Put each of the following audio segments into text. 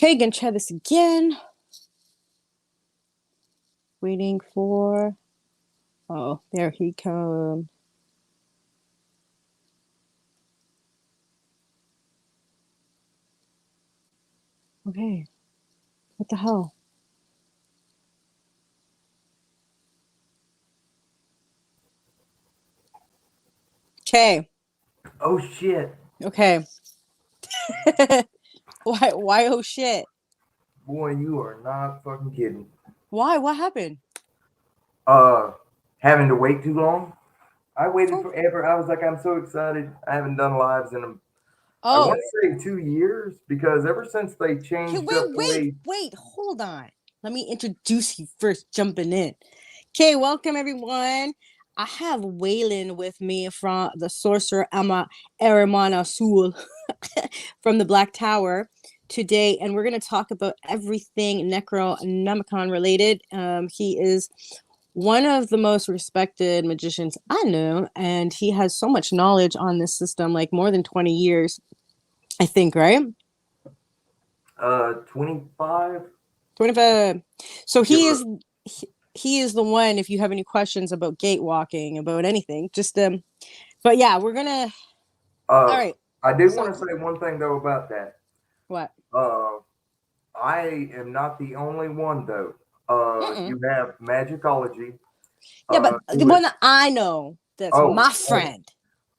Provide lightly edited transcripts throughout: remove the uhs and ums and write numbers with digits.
Okay, gonna try this again. Waiting for. Oh, there he comes. Okay. What the hell? Okay. Oh shit. Okay. Why oh shit? Boy, you are not fucking kidding. Why? What happened? Uh Having to wait too long. I waited Oh, forever. I was like, I'm so excited. I haven't done lives in I want oh. to say 2 years because ever since they Okay, changed wait, up the wait, way. wait. Hold on. Let me introduce you first, jumping in. Okay, welcome everyone. I have Waylon with me from the Sorcerer Ama Erimana Sul from the Black Tower today, and we're going to talk about everything Necronomicon related. He is one of the most respected magicians I know, and he has so much knowledge on this system, like more than 20 years, I think, right? 25. 25. So Give he her. is he is the one. If you have any questions about gate walking, about anything, just but yeah, we're gonna. All Uh right. I did So want to say one thing though about that. what? Uh I am not the only one though. Mm-mm. You have Magicology. Yeah, but the Who is one that I know, that's oh my friend,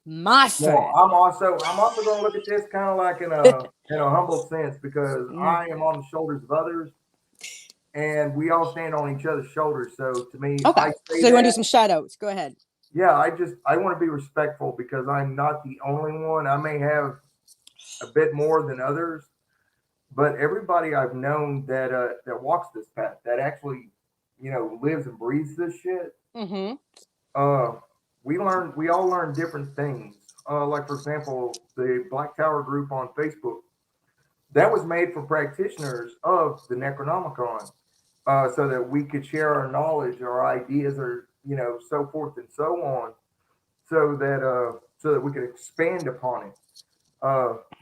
my Well, friend. I'm also going to look at this kind of like in a humble sense because Mm. I am on the shoulders of others, and we all stand on each other's shoulders. So to me, Okay, I say so you want to do that. some shout outs? Go ahead. Yeah, I want to be respectful because I'm not the only one. I may have a bit more than others, but everybody I've known that walks this path, that actually lives and breathes this shit. Mm-hmm. Uh, we all learn different things. Like for example, the Black Tower group on Facebook that was made for practitioners of the Necronomicon, so that we could share our knowledge, our ideas, or so forth and so on, so that we could expand upon it.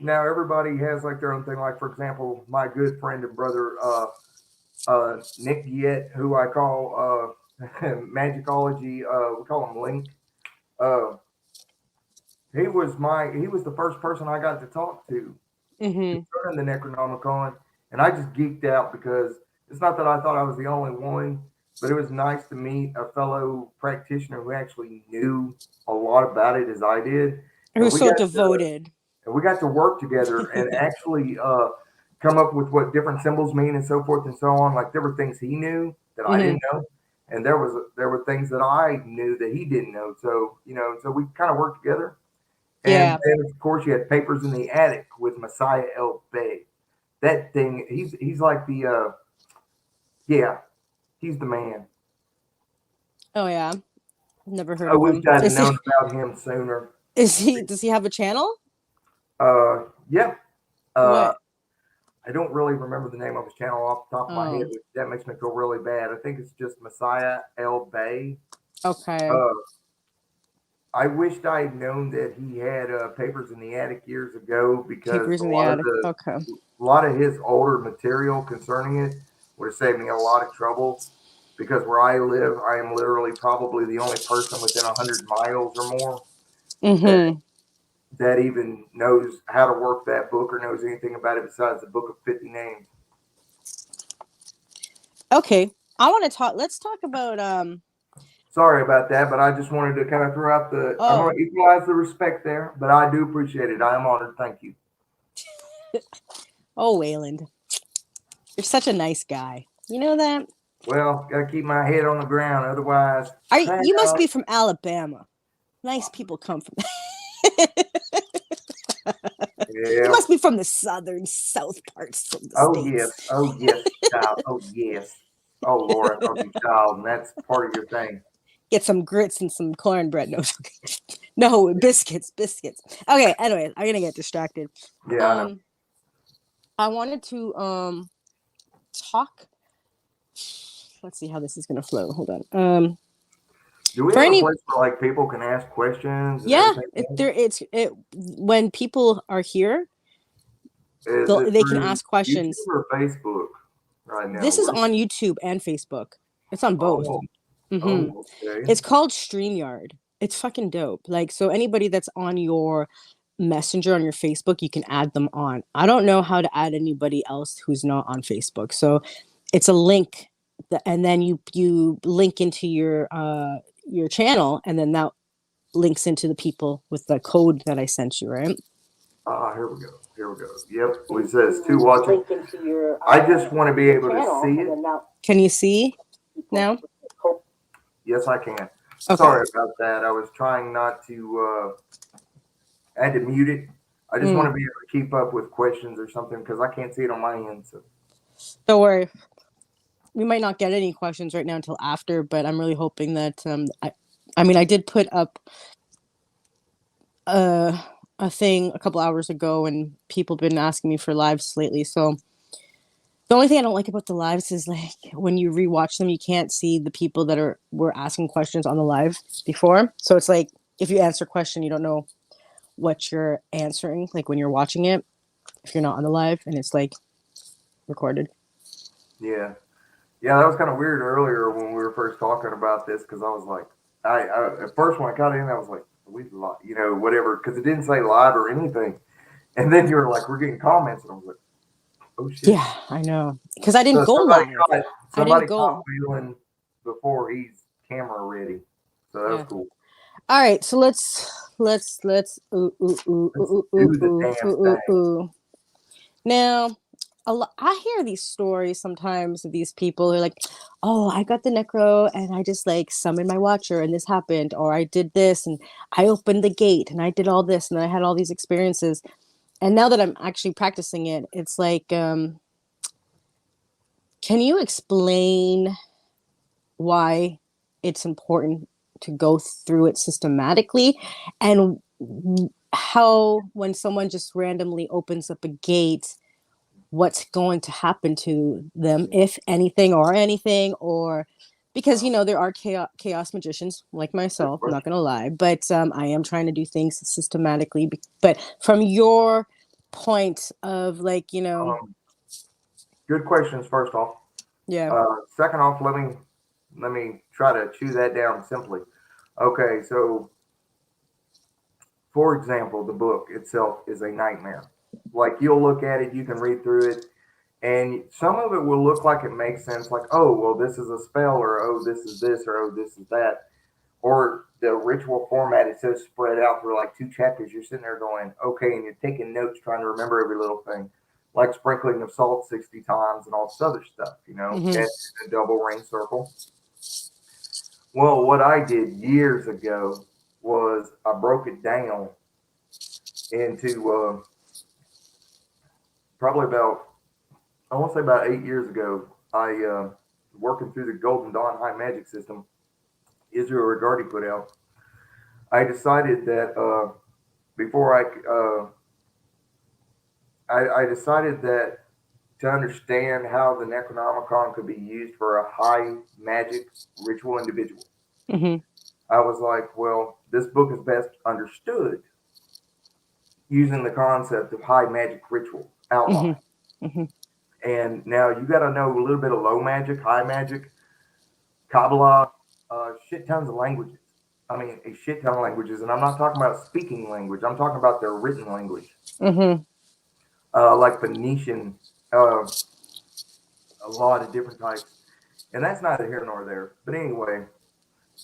Now everybody has like their own thing. Like for example, my good friend and brother Nick Giet, who I call Magicology, we call him Link. Uh, he was the first person I got to talk to Mm-hmm. concerning the Necronomicon, and I just geeked out because it's not that I thought I was the only one, but it was nice to meet a fellow practitioner who actually knew a lot about it as I did, It and was so devoted. we got to work together and actually come up with what different symbols mean and so forth and so on. Like there were things he knew that I Mm-hmm. didn't know, and there were things that I knew that he didn't know. So so we kind of worked together. And Yeah. then, of course, you had Papers in the Attic with Messiah El Bey. That thing, he's like yeah, he's the man. Oh yeah. Never heard I of wish him. I'd Is he? known about him sooner. Is he? Does he have a channel? Yeah. Uh, What? I don't really remember the name of his channel off the top of my head, Oh. which that makes me feel really bad. I think it's just Messiah El Bey. Okay. Uh, I wished I had known that he had Papers in the Attic years ago because Papers in the attic. Okay. a lot of his older material concerning it would have saved me a lot of trouble. Because where I live, I am literally probably the only person within 100 miles or more that Mm-hmm. even knows how to work that book or knows anything about it besides the book of 50 names. Okay. I want to talk. Let's talk about Sorry about that, but I just wanted to kind of throw out I'm Oh, going to equalize the respect there, but I do appreciate it. I am honored. Thank you. oh, Wayland. You're such a nice guy. You know that? Well, got to keep my head on the ground. Otherwise, You must out. be from Alabama. Nice people come from. You Yeah. must be from the southern south parts of the Oh, yes. states. Oh, yes, child. Oh, yes. Oh, Lord, I called you child, and that's part of your thing. Get some grits and some cornbread. No, no biscuits, biscuits. Okay. Anyway, I'm gonna get distracted. Yeah, I know. Um, I wanted to talk. Let's see how this is gonna flow. Hold on. Do we For have a any place where like people can ask questions and Yeah, everything? when people are here, Is it They can through ask questions. YouTube or Facebook right now? This is on YouTube and Facebook. It's on both. Oh, Hmm. oh, okay. It's called StreamYard. It's fucking dope. Like, so anybody that's on your Messenger on your Facebook, you can add them on. I don't know how to add anybody else who's not on Facebook. So it's a link and then you link into your channel, and then that links into the people with the code that I sent you, right? Ah, here we go. Here we go. Yep. It says to watching. I just want to be able to see it. Can you see now? Yes, I can. Okay. Sorry about that. I was trying not to. I had to mute it. I just want to be able to keep up with questions or something because I can't see it on my end. So Don't worry. We might not get any questions right now until after, but I'm really hoping that I mean, I did put up a thing a couple hours ago, and people have been asking me for lives lately. So the only thing I don't like about the lives is like when you rewatch them, you can't see the people that were asking questions on the live before. So it's like if you answer a question, you don't know what you're answering, like when you're watching it, if you're not on the live and it's like recorded. yeah, yeah, that was kind of weird earlier when we were first talking about this because I was like, I at first when I got in, I was like, we whatever, because it didn't say live or anything, and then you were like, we're getting comments, and I was like, oh shit. Yeah, I know, because I didn't So go live. I didn't somebody go. caught Waylon before he's camera ready, so that was Yeah. cool. All right, so let's ooh, ooh, ooh, Let's ooh, ooh, do the ooh, damn ooh, thing. ooh. Now, I hear these stories sometimes of these people who are like, oh, I got the necro and I just like summoned my watcher and this happened, or I did this and I opened the gate and I did all this and I had all these experiences. And now that I'm actually practicing it, it's like, can you explain why it's important to go through it systematically, and how when someone just randomly opens up a gate, what's going to happen to them, if anything, or because there are chaos magicians like myself, I'm not going to lie, but I am trying to do things systematically, but from your point of like Good questions. First off, yeah. second off, let me try to chew that down simply. Okay, so for example, the book itself is a nightmare. Like you'll look at it, you can read through it, and some of it will look like it makes sense, like, oh, well, this is a spell, or oh, this is this, or oh, this is that. Or the ritual format is so spread out through like two chapters, you're sitting there going, okay, and you're taking notes, trying to remember every little thing, like sprinkling of salt 60 times and all this other stuff, Mm-hmm. and a double ring circle. Well, what I did years ago was I broke it down into probably about, I want to say about 8 years ago. I working through the Golden Dawn High Magic system Israel Regardi put out. I decided that before I decided that to understand how the Necronomicon could be used for a high magic ritual individual, Mm-hmm. I was like, well, this book is best understood using the concept of high magic ritual outline. Mm-hmm. Mm-hmm. And now you got to know a little bit of low magic, high magic, Kabbalah, shit tons of languages. I mean, a shit ton of languages. And I'm not talking about speaking language, I'm talking about their written language, Mm-hmm. like Phoenician, a lot of different types. And that's neither here nor there. But anyway,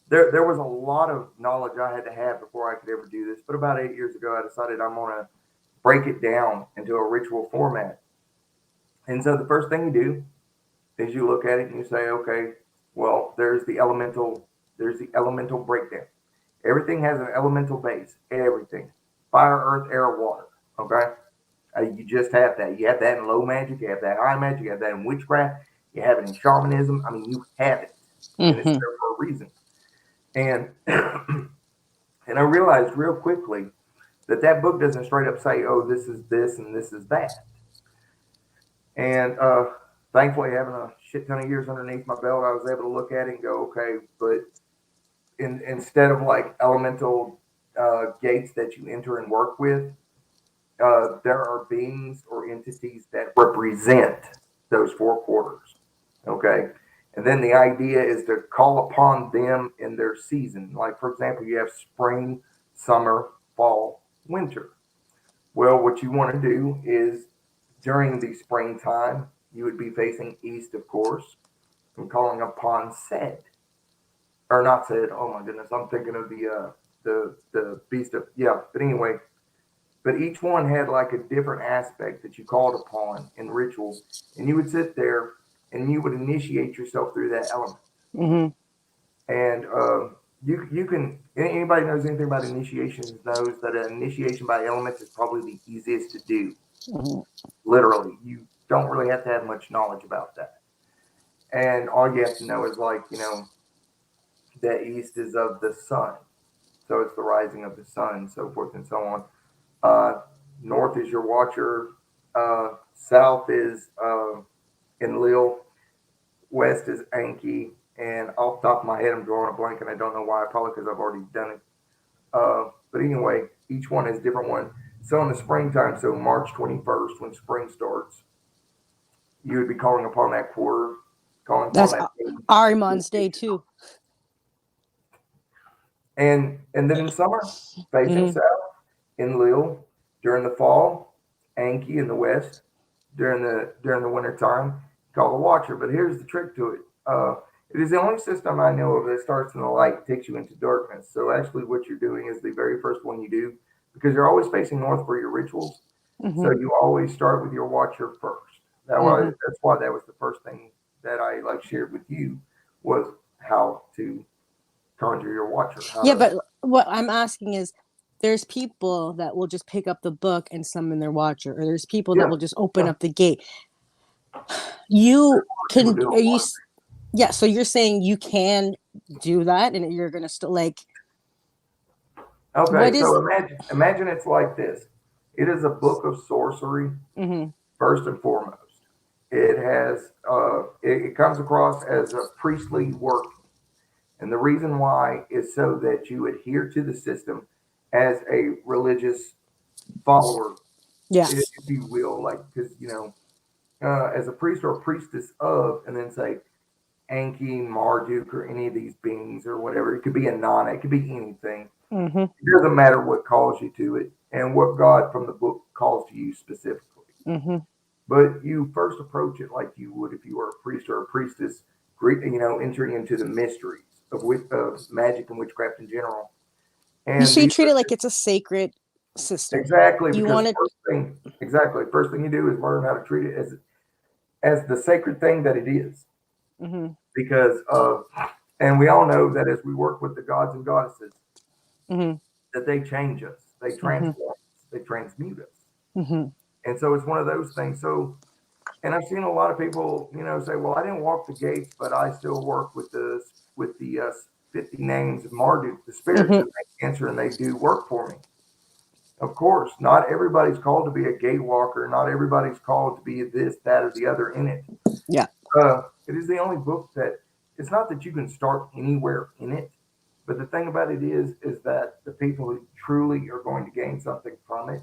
there was a lot of knowledge I had to have before I could ever do this. But about 8 years ago, I decided I'm going to break it down into a ritual format. And so the first thing you do is you look at it and you say, okay, well, there's the elemental breakdown. Everything has an elemental base. Everything, fire, earth, air, water. Okay, you just have that. You have that in low magic. You have that in high magic. You have that in witchcraft. You have it in shamanism. I mean, you have it, and it's Mm-hmm. there for a reason. And and I realized real quickly that that book doesn't straight up say, oh, this is this and this is that. And thankfully, having a shit ton of years underneath my belt, I was able to look at it and go, okay, but instead of like elemental gates that you enter and work with, there are beings or entities that represent those four quarters. Okay. And then the idea is to call upon them in their season. Like, for example, you have spring, summer, fall, winter. Well, what you want to do is during the springtime, you would be facing east, of course, and calling upon Sed, or not Sed. Oh my goodness, I'm thinking of the beast of, yeah. But anyway, but each one had like a different aspect that you called upon in ritual, and you would sit there and you would initiate yourself through that element. Mm-hmm. And you can, anybody knows anything about initiations knows that an initiation by elements is probably the easiest to do. Mm-hmm. Literally, you don't really have to have much knowledge about that, and all you have to know is, like, that east is of the sun, so it's the rising of the sun, so forth and so on. uh, North is your watcher, south is Enlil, west is Anki, and off the top of my head I'm drawing a blank and I don't know why, probably because I've already done it. But anyway, each one is different one. So in the springtime, so March 21st, when spring starts, you would be calling upon that quarter, calling upon That's that. Arimon's day too. And then in summer, facing Mm-hmm. south, Enlil. During the fall, Anki in the west. During the winter time, called the Watcher. But here's the trick to it. It is the only system I know of that starts in the light, takes you into darkness. So actually, what you're doing is the very first one you do, because you're always facing north for your rituals. So Mm-hmm. you always start with your Watcher first. Mm-hmm. That's why that was the first thing that I like shared with you, was how to conjure your Watcher. How Yeah, to. but what I'm asking is, there's people that will just pick up the book and summon their watcher, or there's people that Yeah, will just open yeah. up the gate. You People can, do are a you? lot. Yeah, so you're saying you can do that, and you're gonna still like Okay, what so is? imagine it's like this. It is a book of sorcery, Mm-hmm. first and foremost. It comes across as a priestly work, and the reason why is so that you adhere to the system as a religious follower, Yeah. if you will, like, because as a priest or a priestess of, and then say Anki, Marduk, or any of these beings or whatever. It could be a Nana, it could be anything. Mm-hmm. It doesn't matter what calls you to it and what God from the book calls to you specifically. Mm-hmm. But you first approach it like you would if you were a priest or a priestess, entering into the mysteries of magic and witchcraft in general. And So you these treat are it like it's a sacred system. exactly You because want it. first thing you do is learn how to treat it as the sacred thing that it is. Mm-hmm. Because and we all know that as we work with the gods and goddesses, Mm-hmm. that they change us, they Mm-hmm. transform us, they transmute us. Mm-hmm. And so it's one of those things. So, and I've seen a lot of people, say, "Well, I didn't walk the gates, but I still work with the 50 names of Marduk, the spirits, Mm-hmm. and they answer and they do work for me." Of course, not everybody's called to be a gatewalker. Not everybody's called to be this, that, or the other in it. Yeah. It is the only book that it's not that you can start anywhere in it, but the thing about it is that the people who truly are going to gain something from it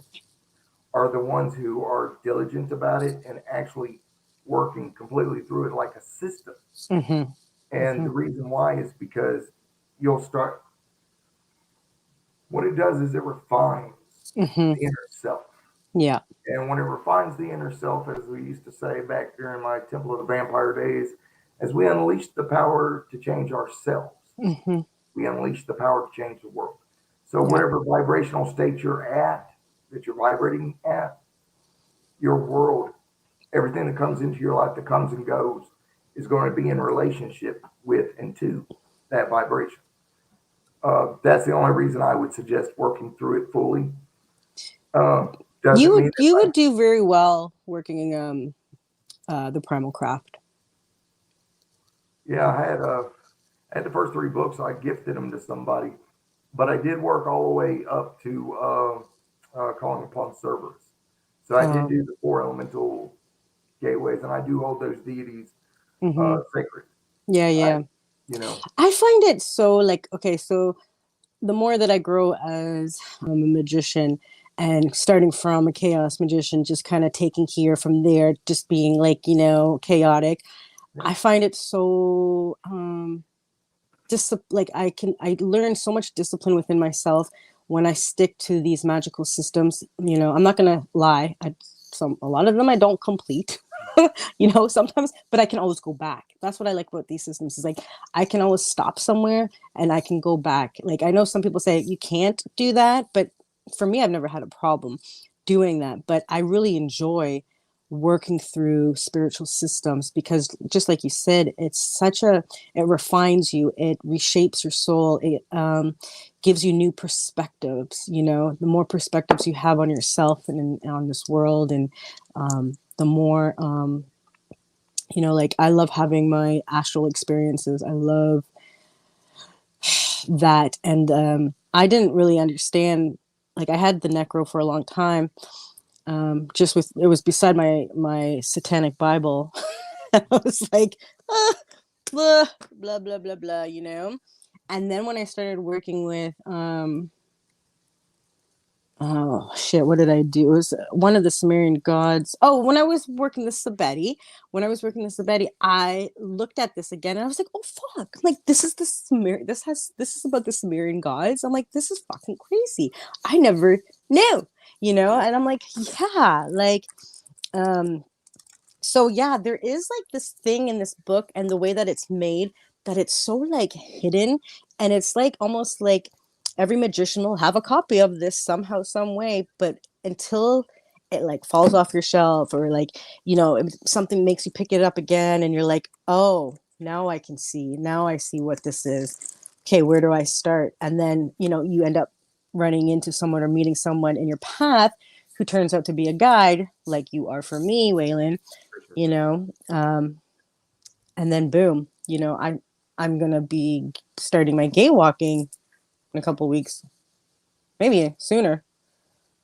are the ones who are diligent about it and actually working completely through it like a system. Mm-hmm. And Mm-hmm. the reason why is because you'll start. What it does is it refines Mm-hmm. the inner self. Yeah. And when it refines the inner self, as we used to say back during my Temple of the Vampire days, as we unleash the power to change ourselves, Mm-hmm. we unleash the power to change the world. So, Yeah. whatever vibrational state you're at, that you're vibrating at, your world, everything that comes into your life that comes and goes, is going to be in relationship with and to that vibration. That's the only reason I would suggest working through it fully. Uh, doesn't mean You that, would do very well working in the primal craft. yeah, I had the first three books. I gifted them to somebody, but I did work all the way up to calling upon Cerberus. So I did do the four elemental gateways, and I do hold those deities Mm-hmm. sacred. Yeah, I, yeah. you know, I find it so like okay, so the more that I grow as a magician, and starting from a chaos magician, just kind of taking here from there, just being like, chaotic. Yeah. I find it so just like I learn so much discipline within myself when I stick to these magical systems. I'm not gonna lie, a lot of them I don't complete. Sometimes, but I can always go back. That's what I like about these systems, is like I can always stop somewhere and I can go back. Like, I know some people say you can't do that, but for me, I've never had a problem doing that. But I really enjoy working through spiritual systems, because just like you said, it refines you, it reshapes your soul, it gives you new perspectives. The more perspectives you have on yourself and on this world, and the more like, I love having my astral experiences. I love that. And I didn't really understand, like, I had the necro for a long time, it was beside my satanic Bible. I was like, blah blah blah blah blah, and then when I started working with oh shit, what did I do? It was one of the Sumerian gods. Oh, when I was working the Sabeti, I looked at this again and I was like, oh fuck. I'm like, this is this is about the Sumerian gods. I'm like, this is fucking crazy. I never knew, and I'm like, yeah, like so yeah, there is like this thing in this book, and the way that it's made, that it's so like hidden, and it's like almost like every magician will have a copy of this somehow, some way, but until it like falls off your shelf, or like, something makes you pick it up again and you're like, oh, now I see what this is. Okay, where do I start? And then, you end up running into someone or meeting someone in your path who turns out to be a guide, like you are for me, Waylon, you know and then boom, I'm gonna be starting my gay walking in a couple weeks, maybe sooner.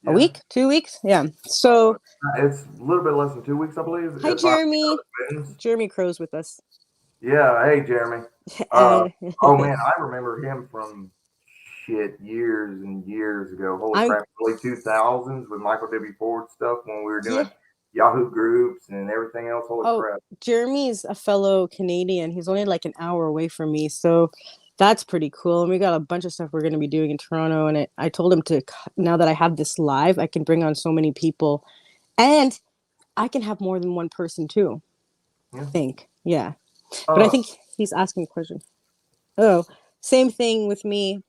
A Yeah. week, 2 weeks, yeah. So It's a little bit less than 2 weeks, I believe. hi, If I Jeremy. wins. Jeremy Crow's with us. Yeah. Hey, Jeremy. Uh, uh, oh man, I remember him from shit years and years ago. Holy I'm crap, early 2000s with Michael W. Ford stuff when we were yeah. doing Yahoo groups and everything else. Holy Oh, crap. Jeremy's a fellow Canadian. He's only like an hour away from me, so that's pretty cool. And we got a bunch of stuff we're going to be doing in Toronto. And I told him to, now that I have this live, I can bring on so many people, and I can have more than one person too. I Yeah. think, yeah. But I Uh, think he's asking a question. Oh, same thing with me.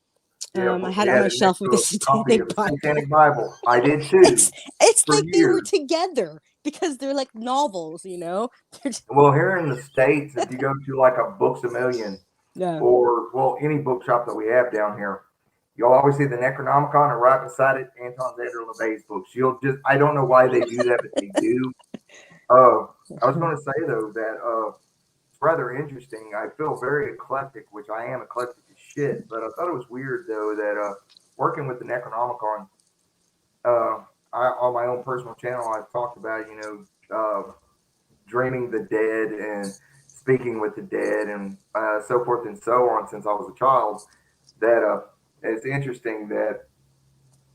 yeah. I Well, had he it on had my it next shelf with to the a copy of Satanic the Bible. Satanic Bible. I did It's too it's for like they were years. together, because they're like novels, They're just, Well, here in the States, if you go to like a Books a Million yeah. or, well, any bookshop that we have down here, you'll always see the Necronomicon, and right beside it, Anton Xander LeVay's books. I don't know why they do that, but they do. Uh, I was going to say, though, that it's rather interesting. I feel very eclectic, which I am eclectic as shit, but I thought it was weird, though, that working with the Necronomicon, on my own personal channel, I've talked about, dreaming the dead and speaking with the dead and so forth and so on since I was a child. That it's interesting that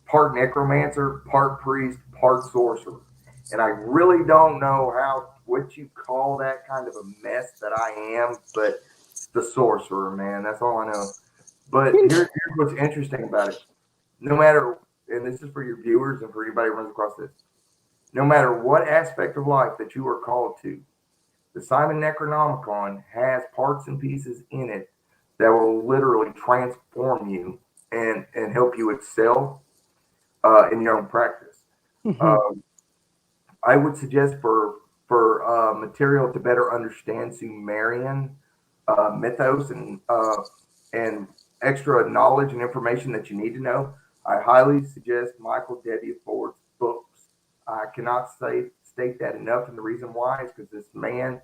part necromancer, part priest, part sorcerer, and I really don't know what you call that kind of a mess that I am, but it's the sorcerer, man. That's all I know. But here's what's interesting about it. No matter, and this is for your viewers and for anybody who runs across this, no matter what aspect of life that you are called to, the Simon Necronomicon has parts and pieces in it that will literally transform you and help you excel in your own practice. Mhm. Um, I would suggest for material to better understand Sumerian mythos and extra knowledge and information that you need to know, I highly suggest Michael W. Ford's books. I cannot state that enough, and the reason why is because this man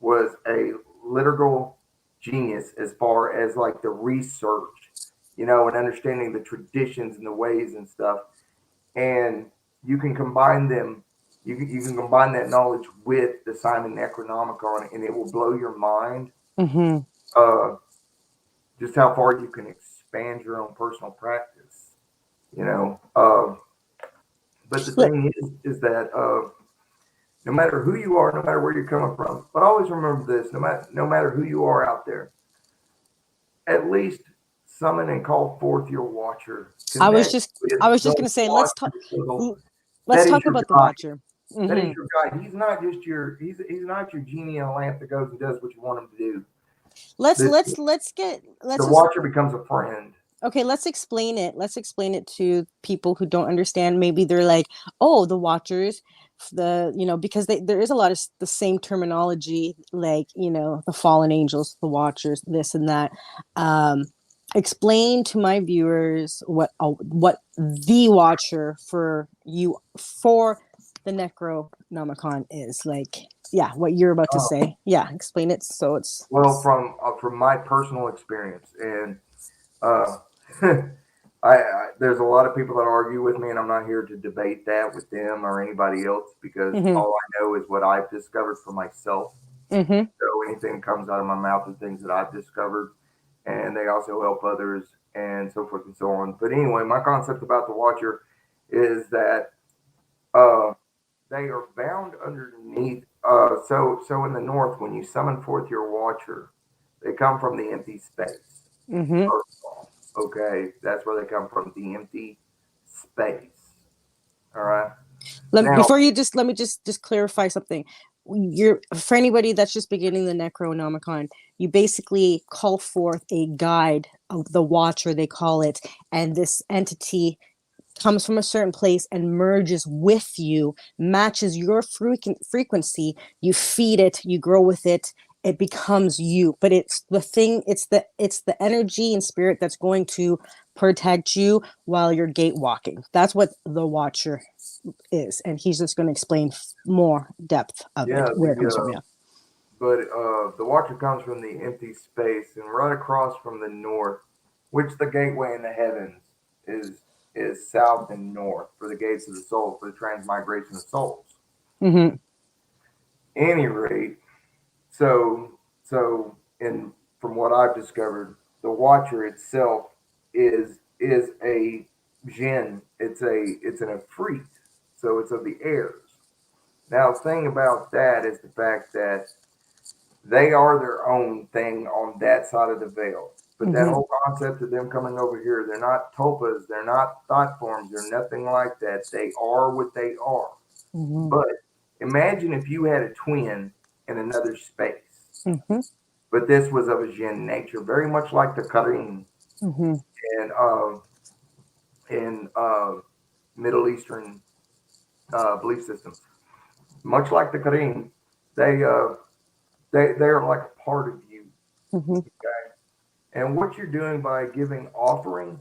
was a literal genius as far as like the research, and understanding the traditions and the ways and stuff. And you can combine them. You can combine that knowledge with the Simon Necronomicon, and it will blow your mind. Mhm. Uh, just how far you can expand your own personal practice. You know, But the thing is that no matter who you are, no matter where you're coming from, but always remember this: no matter who you are out there, at least summon and call forth your watcher. I was Connect just with I was the just gonna say watcher. So let's that is talk your about the guide. Watcher. That is Hmm. your guide. He's not just your. He's not your genie in a lamp that goes and does what you want him to do. Let's The let's let's get let's the just watcher becomes a friend. okay, let's explain it. Let's explain it to people who don't understand. Maybe they're like, "Oh, the Watchers, because there is a lot of the same terminology, like the fallen angels, the Watchers, this and that." Um, Explain to my viewers what the Watcher for the Necronomicon is like. Yeah, what you're about to Uh, say. Yeah, explain it so it's. well, from my personal experience, and uh, I there's a lot of people that argue with me, and I'm not here to debate that with them or anybody else because Mm-hmm, all I know is what I've discovered for myself. mm-hmm, So anything that comes out of my mouth are things that I've discovered, and they also help others and so forth and so on. But anyway, my concept about the Watcher is that uh, they are bound underneath. So in the north, when you summon forth your Watcher, they come from the empty space. mm-hmm. First of all, okay, that's where they come from, the empty space. All right. Now, Before you just let me just clarify something. You're for anybody that's just beginning the Necronomicon, you basically call forth a guide of the Watcher, they call it, and this entity comes from a certain place and merges with you, matches your frequency. You feed it, you grow with it, it becomes you. But it's the energy and spirit that's going to protect you while you're gate walking. That's what the Watcher is, and he's just going to explain more depth of it, yeah, where it comes from. Yeah. the Watcher comes from the empty space, and right across from the north, which the gateway in the heavens is is south and north for the gates of the soul for the transmigration of souls. Mm-hmm. Any rate, so in from what I've discovered, the Watcher itself is a jinn. It's an efreet, so it's of the airs. Now, the thing about that is the fact that they are their own thing on that side of the veil. But that Mm-hmm. whole concept of them coming over here, they're not tulpas, they're not thought forms, they're nothing like that. They are what they are. Mm-hmm. But imagine if you had a twin in another space, Mm-hmm. but this was of a jinn nature, very much like the Karim Mm-hmm. in Middle Eastern belief systems. Much like the Karim, they they are like a part of you. Mm-hmm. Okay? And what you're doing by giving offering,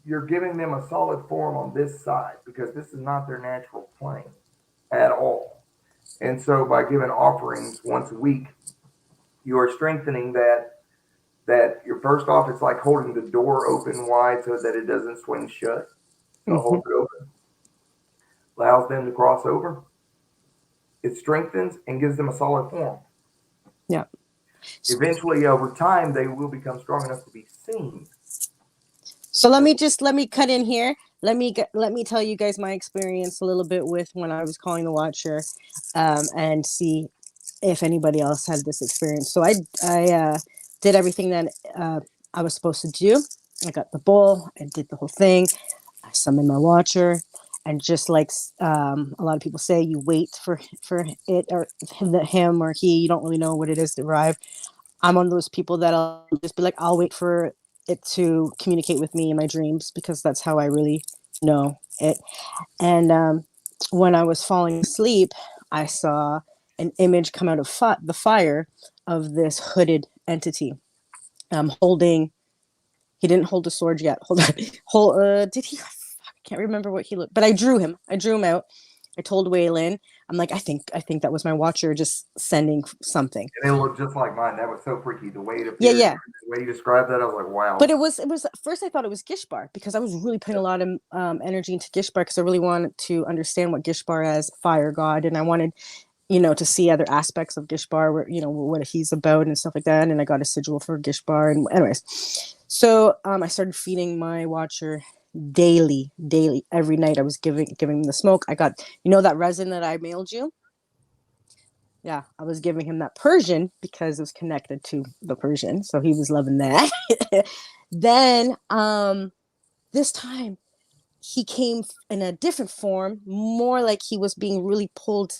you're giving them a solid form on this side because this is not their natural plane at all. And so by giving offerings once a week, you are strengthening that you're first off, it's like holding the door open wide so that it doesn't swing shut. So Mm-hmm. hold it open, allows them to cross over. It strengthens and gives them a solid form. Yeah. Eventually, over time, they will become strong enough to be seen. So let me cut in here. Let me tell you guys my experience a little bit with when I was calling the Watcher, and see if anybody else had this experience. So I did everything that I was supposed to do. I got the bowl. I did the whole thing. I summoned my Watcher, and just like a lot of people say, you wait for it or him or he. You don't really know what it is to arrive. I'm one of those people that'll just be like, I'll wait for it to communicate with me in my dreams because that's how I really know it. And when I was falling asleep, I saw an image come out of the fire of this hooded entity holding. He didn't hold a sword yet. Hold on. Did he? I can't remember what he looked, but I drew him. I drew him out. I told Waylon, I'm like, I think that was my Watcher just sending something. And it looked just like mine. That was so freaky. The way it Yeah, appeared, yeah. the way you described that, I was like, But wow. it was at first I thought it was Gishbar because I was really putting a lot of energy into Gishbar because I really wanted to understand what Gishbar as fire god, and I wanted to see other aspects of Gishbar, where what he's about and stuff like that. And I got a sigil for Gishbar, and anyways, so I started feeding my Watcher daily, every night. I was giving him the smoke. I got, that resin that I mailed you. Yeah, I was giving him that Persian because it was connected to the Persian, so he was loving that. Then, this time he came in a different form, more like he was being really pulled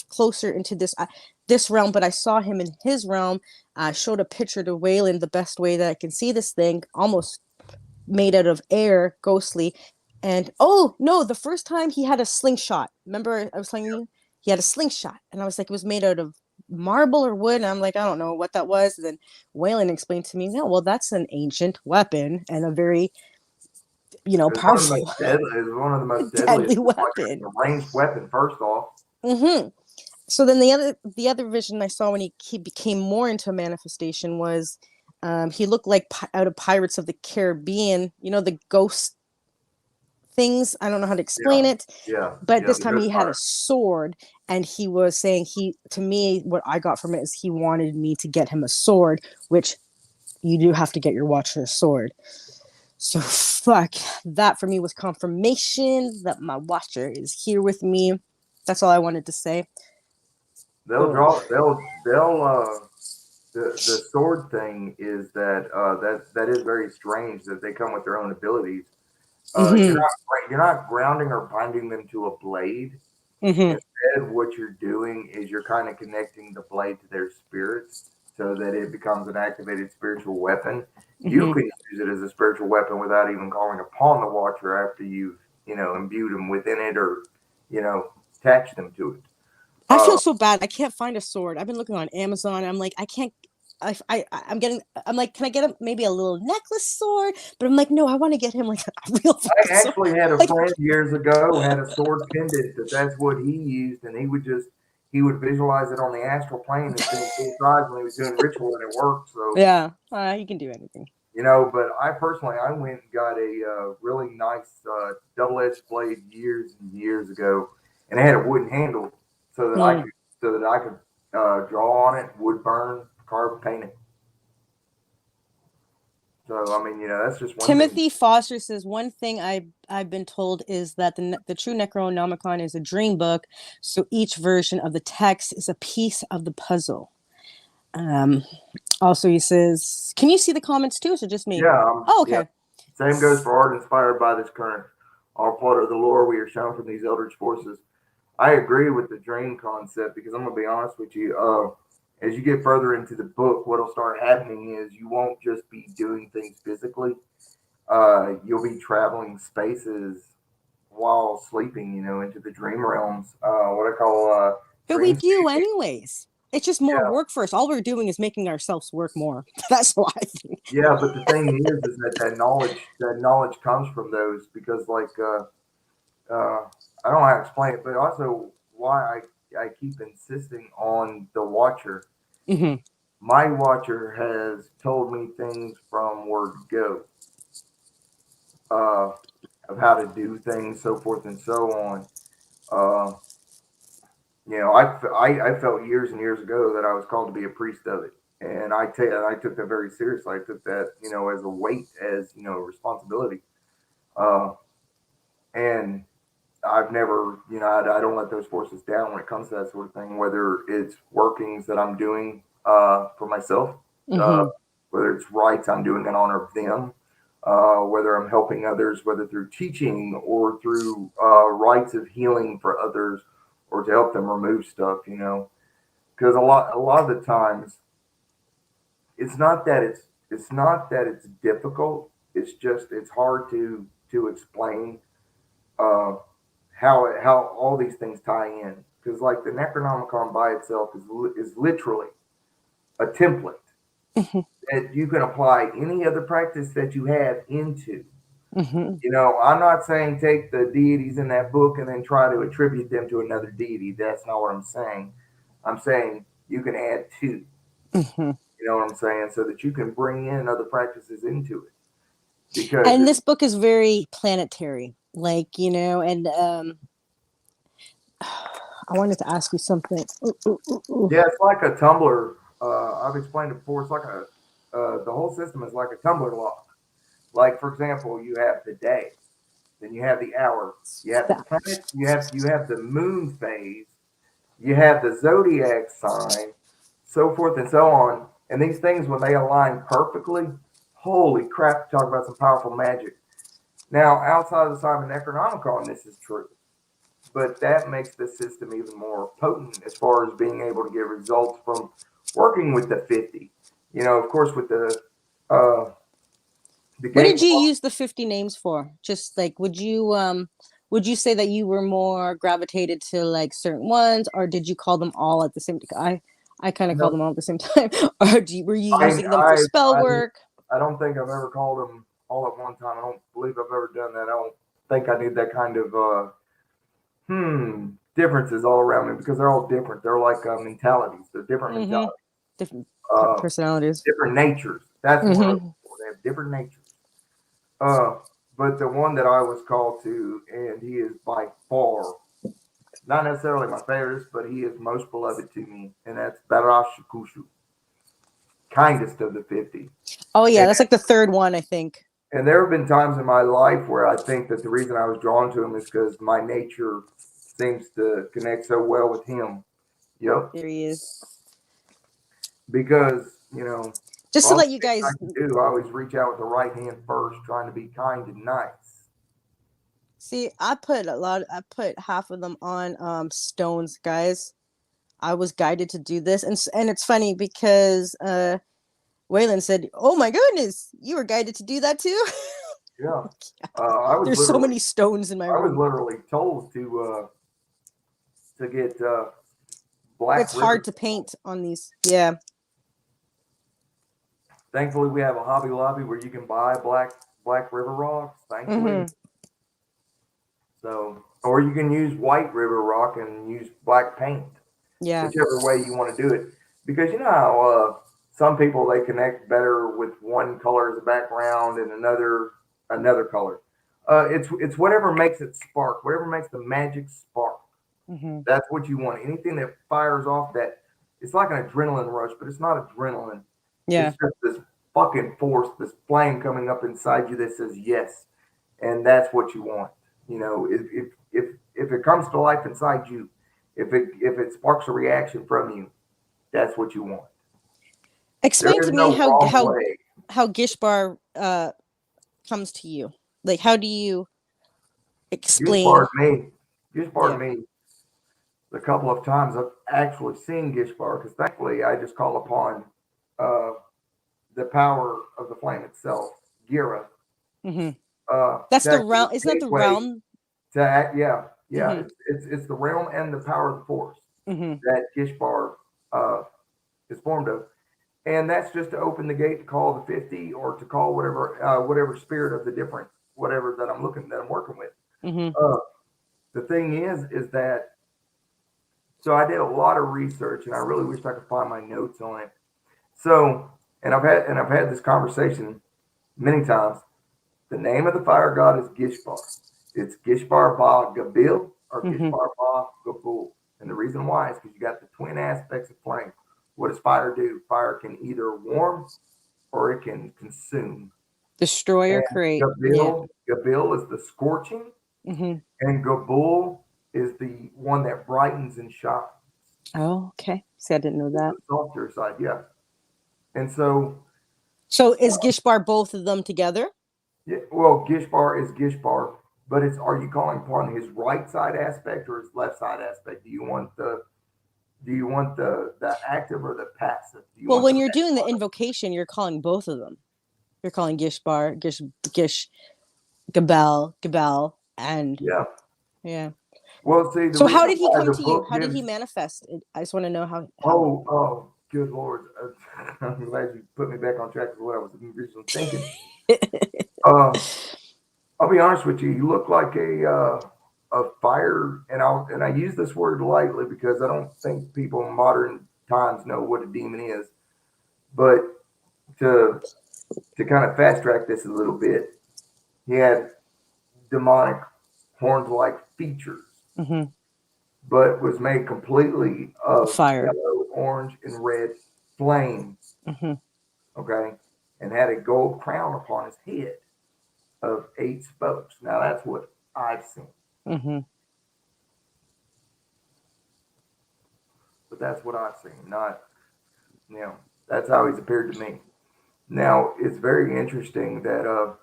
closer into this realm. But I saw him in his realm. I showed a picture to Waylon the best way that I can see this thing, almost made out of air, ghostly. And oh no, the first time he had a slingshot. Remember, I was telling you he had a slingshot, and I was like, it was made out of marble or wood. And I'm like, I don't know what that was. And then Waylon explained to me, no, well, that's an ancient weapon and a very powerful, It's one of the most deadly deadliest. It's like weapon. a ranged weapon. First off. Mm-hmm. So then the other vision I saw when he became more into manifestation was, he looked like out of Pirates of the Caribbean. The ghost things. I don't know how to explain Yeah, it, yeah, but yeah. this time he had a sword, and he was saying, to me, what I got from it is he wanted me to get him a sword, which you do have to get your watcher a sword. So fuck, that for me was confirmation that my watcher is here with me. That's all I wanted to say. They'll Oh. draw. They'll. The sword thing is that is very strange that they come with their own abilities. Mm-hmm. You're not grounding or binding them to a blade. Mm-hmm. Instead, what you're doing is you're kind of connecting the blade to their spirits so that it becomes an activated spiritual weapon. You Mm-hmm. can use it as a spiritual weapon without even calling upon the watcher after you've imbued them within it or you know attached them to it. I feel Uh, so bad. I can't find a sword. I've been looking on Amazon. I'm like, I can't. I'm getting. I'm like, can I get maybe a little necklace sword? But I'm like, no, I want to get him like a real fucking I sword. actually had a Like, friend years ago had a sword pendant that's what he used, and he would visualize it on the astral plane and seeing full size when he was doing ritual, and it worked. So yeah, you can do anything. but I personally I went and got a really nice double-edged blade years and years ago, and it had a wooden handle so that Hmm. I could draw on it, wood burn, carve, paint it. So I mean, that's just one thing. Timothy Foster says one thing I've been told is that the true Necronomicon is a dream book, so each version of the text is a piece of the puzzle. Um, Also, he says, can you see the comments too? Or is it just me? Yeah, Oh, yeah. okay. Same goes for art inspired by this current. All part of the lore we are shown from these eldritch forces. I agree with the dream concept because I'm gonna be honest with you. As you get further into the book, what'll start happening is you won't just be doing things physically. You'll be traveling spaces while sleeping. Into the dream realms. What I call But we dream do speaking. anyways. It's just more Yeah, work for us. All we're doing is making ourselves work more. That's what I think. yeah. But the thing is that knowledge comes from those because I don't know how to explain it, but also why I keep insisting on the watcher. Mm-hmm. My watcher has told me things from word go, uh, of how to do things, so forth and so on. Uh, I felt years and years ago that I was called to be a priest of it, and I took that very seriously. I took that as a weight, as a responsibility, uh, and I've never, I don't let those forces down when it comes to that sort of thing, whether it's workings that I'm doing for myself, uh, Mm-hmm. whether it's rites I'm doing in honor of them, whether I'm helping others, whether through teaching or through rites of healing for others or to help them remove stuff, because a lot of the times it's not that it's difficult. It's just it's hard to explain uh, how all these things tie in because like the Necronomicon by itself is literally a template Mm-hmm. that you can apply any other practice that you have into. Mm-hmm. I'm not saying take the deities in that book and then try to attribute them to another deity. That's not what I'm saying. I'm saying you can add to. Mm-hmm. You know what I'm saying? So that you can bring in other practices into it. Because And this book is very planetary, like, and I wanted to ask you something. Ooh, ooh, ooh, ooh. yeah, it's like a tumbler. I've explained it before. It's like the whole system is like a tumbler lock. Like for example, you have the day. then you have the hour, you have the planets, you have the moon phase, you have the zodiac sign, so forth and so on. And these things, when they align perfectly, holy crap! Talk about some powerful magic. Now, outside of the Simon Necronomicon, this is true, but that makes the system even more potent as far as being able to get results from working with the 50. Of course, with uh, the What did gate. you use the 50 names for? Just like would you say that you were more gravitated to like certain ones, or did you call them all at the same time? I kind of called them all at the same time. Or were you I, using them for I, spell I, work? I don't think I've ever called them all at one time. I don't believe I've ever done that. I don't think I need that kind of differences all around me because they're all different. They're like mentalities. They're different Mm-hmm. mentalities, Different uh, personalities. different natures. That's the word. Mm-hmm. They have different natures. Uh, but the one that I was called to, and he is by far not necessarily my favorite, but he is most beloved to me, and that's Barashukushu, kindest of the 50. Oh yeah, And, that's like the third one, I think. and there have been times in my life where I think that the reason I was drawn to him is because my nature seems to connect so well with him. Yep. There he is. Because, Just to all let the you things I guys can do, I always reach out with the right hand first, trying to be kind and nice. see, I put half of them on stones, guys. I was guided to do this, and it's funny because Waylon said, "Oh my goodness, you were guided to do that too." Yeah. I was There's so literally, many stones in my I was room. literally told to get Black It's River. hard to paint on these. Yeah. Thankfully, we have a Hobby Lobby where you can buy Black River rocks. Thankfully, Mm-hmm. so or you can use White River rock and use black paint, Yeah. whichever way you want to do it. Because you know how some people they connect better with one color as a background and another color. It's whatever makes it spark, whatever makes the magic spark. Mm-hmm. That's what you want. Anything that fires off that, it's like an adrenaline rush, but it's not adrenaline. Yeah. It's just this fucking force, this flame coming up inside you that says yes, and that's what you want. If it comes to life inside you, if it sparks a reaction from you, that's what you want. There Explain is to me no wrong way. how Gishbar comes to you. Like, how do you Just explain? pardon me. Just Yeah. pardon me. The couple of times I've actually seen Gishbar, because thankfully I just call upon uh, the power of the flame itself, Gira, Mm-hmm. to That's the actually realm. Isn't that the gateway realm? to act. Yeah, yeah. Mm-hmm. It's the realm and the power of the force Mm-hmm. that Gishbar uh, is formed of, and that's just to open the gate to call the 50 or to call whatever spirit of the different whatever that I'm working with. Mm-hmm. Uh, the thing is that so I did a lot of research, and I really wish I could find my notes on it. So, and I've had this conversation many times. The name of the fire god is Gishbar. It's Gishbar Ba Gabil or Mm-hmm. Gishbar Ba Gabul. And the reason why is because you got the twin aspects of flame. What does fire do? Fire can either warm or it can consume. Destroy or And create. Yeah. Gabil is the scorching, Mm-hmm. and Gabul is the one that brightens and shines. Oh, okay. See, I didn't know It's that. the softer side, yeah. And so, So is Gishbar both of them together? yeah, well, Gishbar is Gishbar, but are you calling upon his right side aspect or his left side aspect? Do you want the active or the passive? Do you Well, want when the you're doing the invocation, you're calling both of them. You're calling Gishbar, Gish, Gabal, and yeah? yeah. Well, see, the So how reason did he why come the to you? book How did he gives manifest? I just want to know how. oh good lord, I'm glad you put me back on track with what I was originally thinking. Uh, I'll be honest with you. You look like a fire, and I use this word lightly because I don't think people in modern times know what a demon is. But to to kind of fast track this a little bit, he had demonic horns-like features, Mm-hmm. but was made completely of Fire. yellow, orange, and red flame. Mm-hmm. Okay, and had a gold crown upon his head. of 8 spokes. Now that's what I've seen, Mm-hmm. but that's what I've seen. Not, you know, that's how he's appeared to me. Now it's very interesting that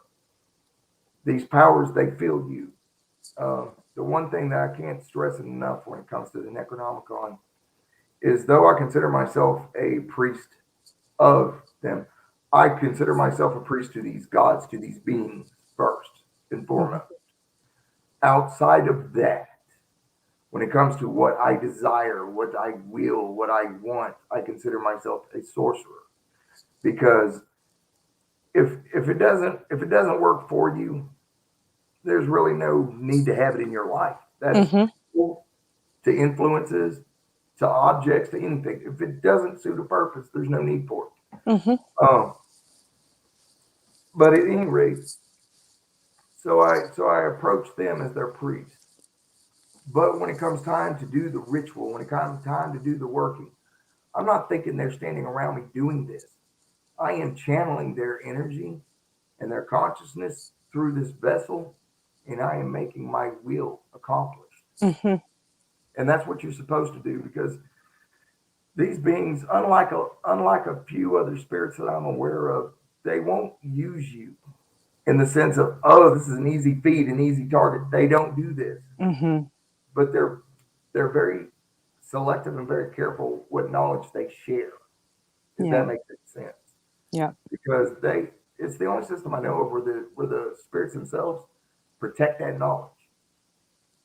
these powers they feel you. The one thing that I can't stress enough when it comes to the Necronomicon is though I consider myself a priest of them, I consider myself a priest to these gods, to these beings first and Mm-hmm. foremost. Outside of that, when it comes to what I desire, what I will, what I want, I consider myself a sorcerer because if it doesn't work for you, there's really no need to have it in your life. That's Mm-hmm. equal to influences, to objects, to anything. If it doesn't suit a purpose, there's no need for it. Mm-hmm. Um, but at any rate, so I approach them as their priest. But when it comes time to do the ritual, when it comes time to do the working, I'm not thinking they're standing around me doing this. I am channeling their energy and their consciousness through this vessel, and I am making my will accomplished. Mm-hmm. And that's what you're supposed to do because these beings, unlike a few other spirits that I'm aware of, they won't use you in the sense of, oh, this is an easy feed, an easy target. They don't do this, Mm-hmm. but they're very selective and very careful what knowledge they share. If Yeah. that makes any sense, Yeah. because it's the only system I know of where the spirits themselves protect that knowledge.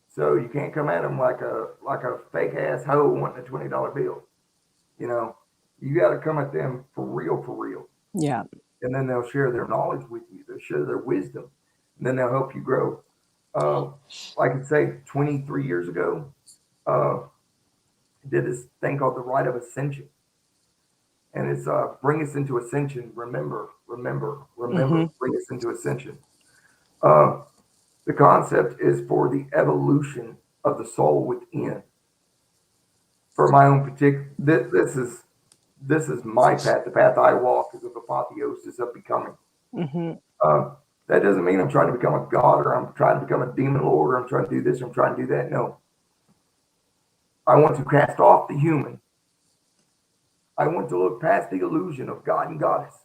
So you can't come at them like a fake ass hoe wanting a $20 bill. You know, you got to come at them for real, Yeah. and then they'll share their knowledge with you. They'll share their wisdom, and then they'll help you grow. Uh, like I say, 23 years ago, uh, did this thing called the Rite of Ascension, and it's bring us into ascension. Remember, remember, Mm-hmm. remember. Bring us into ascension. Uh, the concept is for the evolution of the soul within. For my own particular, this is my path. The path I walk is of apotheosis of becoming. Mm-hmm. Uh, that doesn't mean I'm trying to become a god or I'm trying to become a demon lord or I'm trying to do this or I'm trying to do that. No, I want to cast off the human. I want to look past the illusion of God and goddess,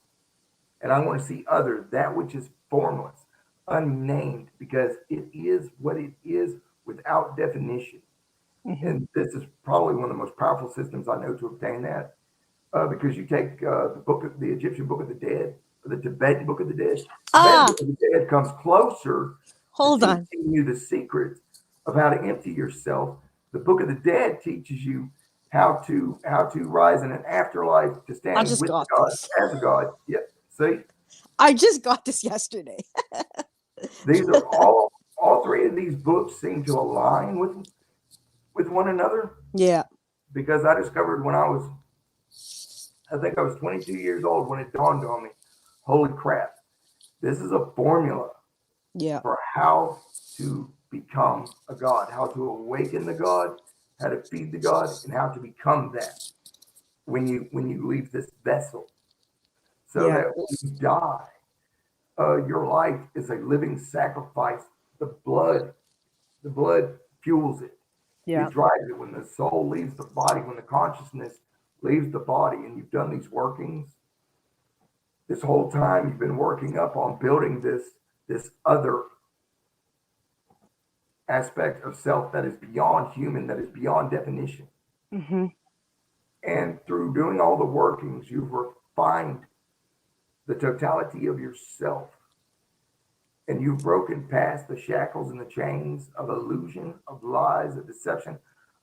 and I want to see other that which is formless, unnamed, because it is what it is without definition. Mm-hmm. And this is probably one of the most powerful systems I know to obtain that. Because you take the Egyptian Book of the Dead, or the Tibetan Book of the Dead. Tibetan Ah, Book of the Dead comes closer to hold teaching on. you the secrets of how to empty yourself. The Book of the Dead teaches you how to rise in an afterlife to I stand just with got God this. as a God. Yeah, see, I just got this yesterday. these are all three of these books seem to align with one another Yeah. because I discovered when I think I was 22 years old when it dawned on me, holy crap, this is a formula Yeah. for how to become a god, how to awaken the god, how to feed the god, and how to become that when you leave this vessel. So Yeah. that when you die, your life is a living sacrifice. The blood, the blood fuels it. Yeah. It drives it. When the soul leaves the body, when the consciousness leaves the body, and you've done these workings, this whole time you've been working up on building this other aspect of self that is beyond human, that is beyond definition. Mm-hmm. And through doing all the workings, you've refined the totality of yourself. And you've broken past the shackles and the chains of illusion, of lies, of deception,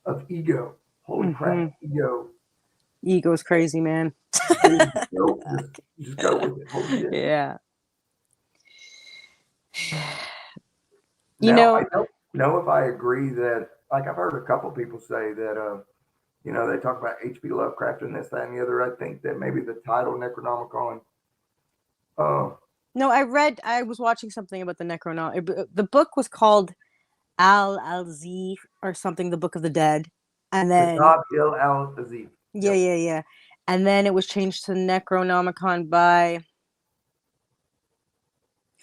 of ego. Holy crap, Mm-hmm. ego. Ego's crazy, man. Dude, just go with it. Holy shit. Yeah. You Now, I know, don't know if I agree that, like, I've heard a couple people say that, they talk about H.P. Lovecraft and this, that, and the other. I think that maybe the title Necronomicon, uh, no, I was watching something about the Necronomicon. The book was called Al-Z or something, the Book of the Dead. And then, Kitab il al Azif. yeah, Yep. yeah, yeah. And then it was changed to Necronomicon by,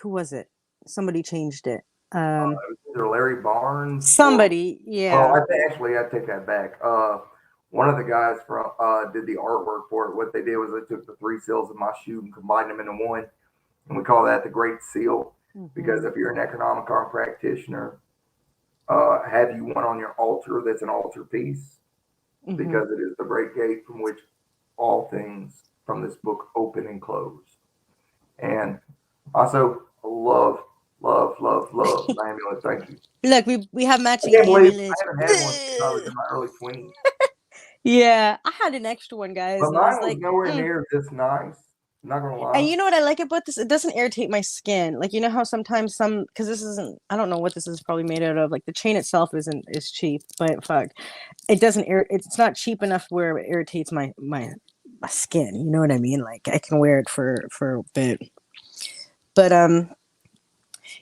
who was it? somebody changed it. It was either Larry Barnes or Somebody, well, yeah. I take that back. One of the guys from did the artwork for it. What they did was they took the three seals of my shoe and combined them into one, and we call that the Great Seal. Because if you're an Necronomicon practitioner, have you one on your altar that's an altar piece, because it is the great gate from which all things from this book open and close. And also, love, love, love, love the amulet. Thank you. Look, we have I matching can't believe I amulets. haven't had one since I was in my early 20s. Yeah, I had an extra one, guys, But and I was mine was like, nowhere near this nice. Not gonna and lie. you know what I like about this? It doesn't irritate my skin. Like, you know how sometimes because this isn't, I don't know what this is probably made out of. Like, the chain itself is cheap, but fuck, it doesn't it's not cheap enough where it irritates my skin. You know what I mean? Like, I can wear it for a bit. But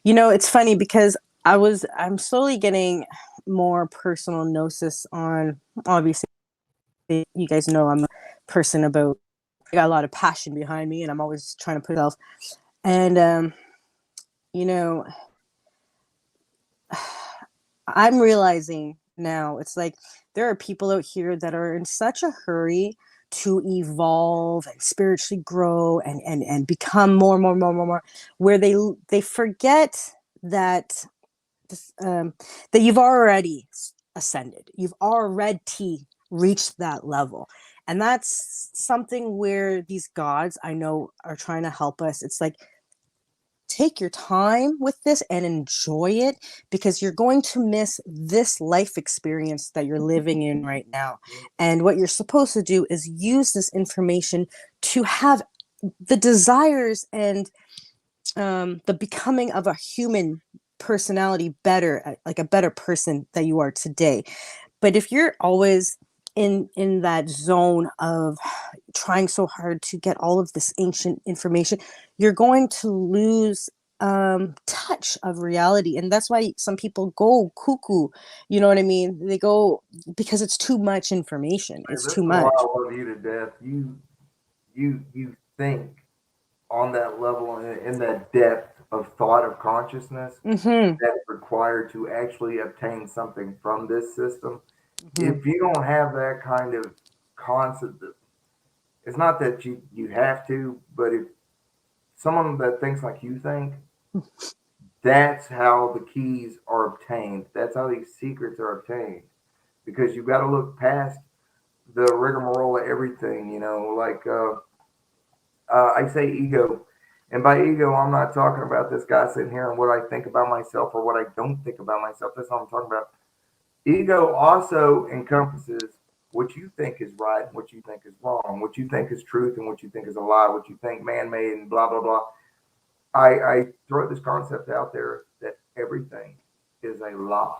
you know, it's funny because I'm slowly getting more personal gnosis on. Obviously, you guys know I'm a person about. I got a lot of passion behind me, and I'm always trying to put myself. And you know, I'm realizing now it's like there are people out here that are in such a hurry to evolve and spiritually grow and become more, where they forget that that you've already ascended. You've already reached that level. And that's something where these gods I know are trying to help us. It's like, take your time with this and enjoy it, because you're going to miss this life experience that you're living in right now. And what you're supposed to do is use this information to have the desires and the becoming of a human personality better, like a better person that you are today. But if you're always in that zone of trying so hard to get all of this ancient information, you're going to lose touch of reality. And that's why some people go cuckoo. You know what I mean? They go because it's too much information. Hey, It's this too is why I much. love you to death. You think on that level, in that depth of thought of consciousness Mm-hmm. that is required to actually obtain something from this system. Mm-hmm. If you don't have that kind of concept, it's not that you have to, but if someone that thinks like you think, that's how the keys are obtained. That's how these secrets are obtained. Because you've got to look past the rigmarole of everything, like I say ego. And by ego, I'm not talking about this guy sitting here and what I think about myself or what I don't think about myself. That's not what I'm talking about. Ego also encompasses what you think is right and what you think is wrong, what you think is truth and what you think is a lie, what you think man made and blah, blah, blah. I throw this concept out there that everything is a lie.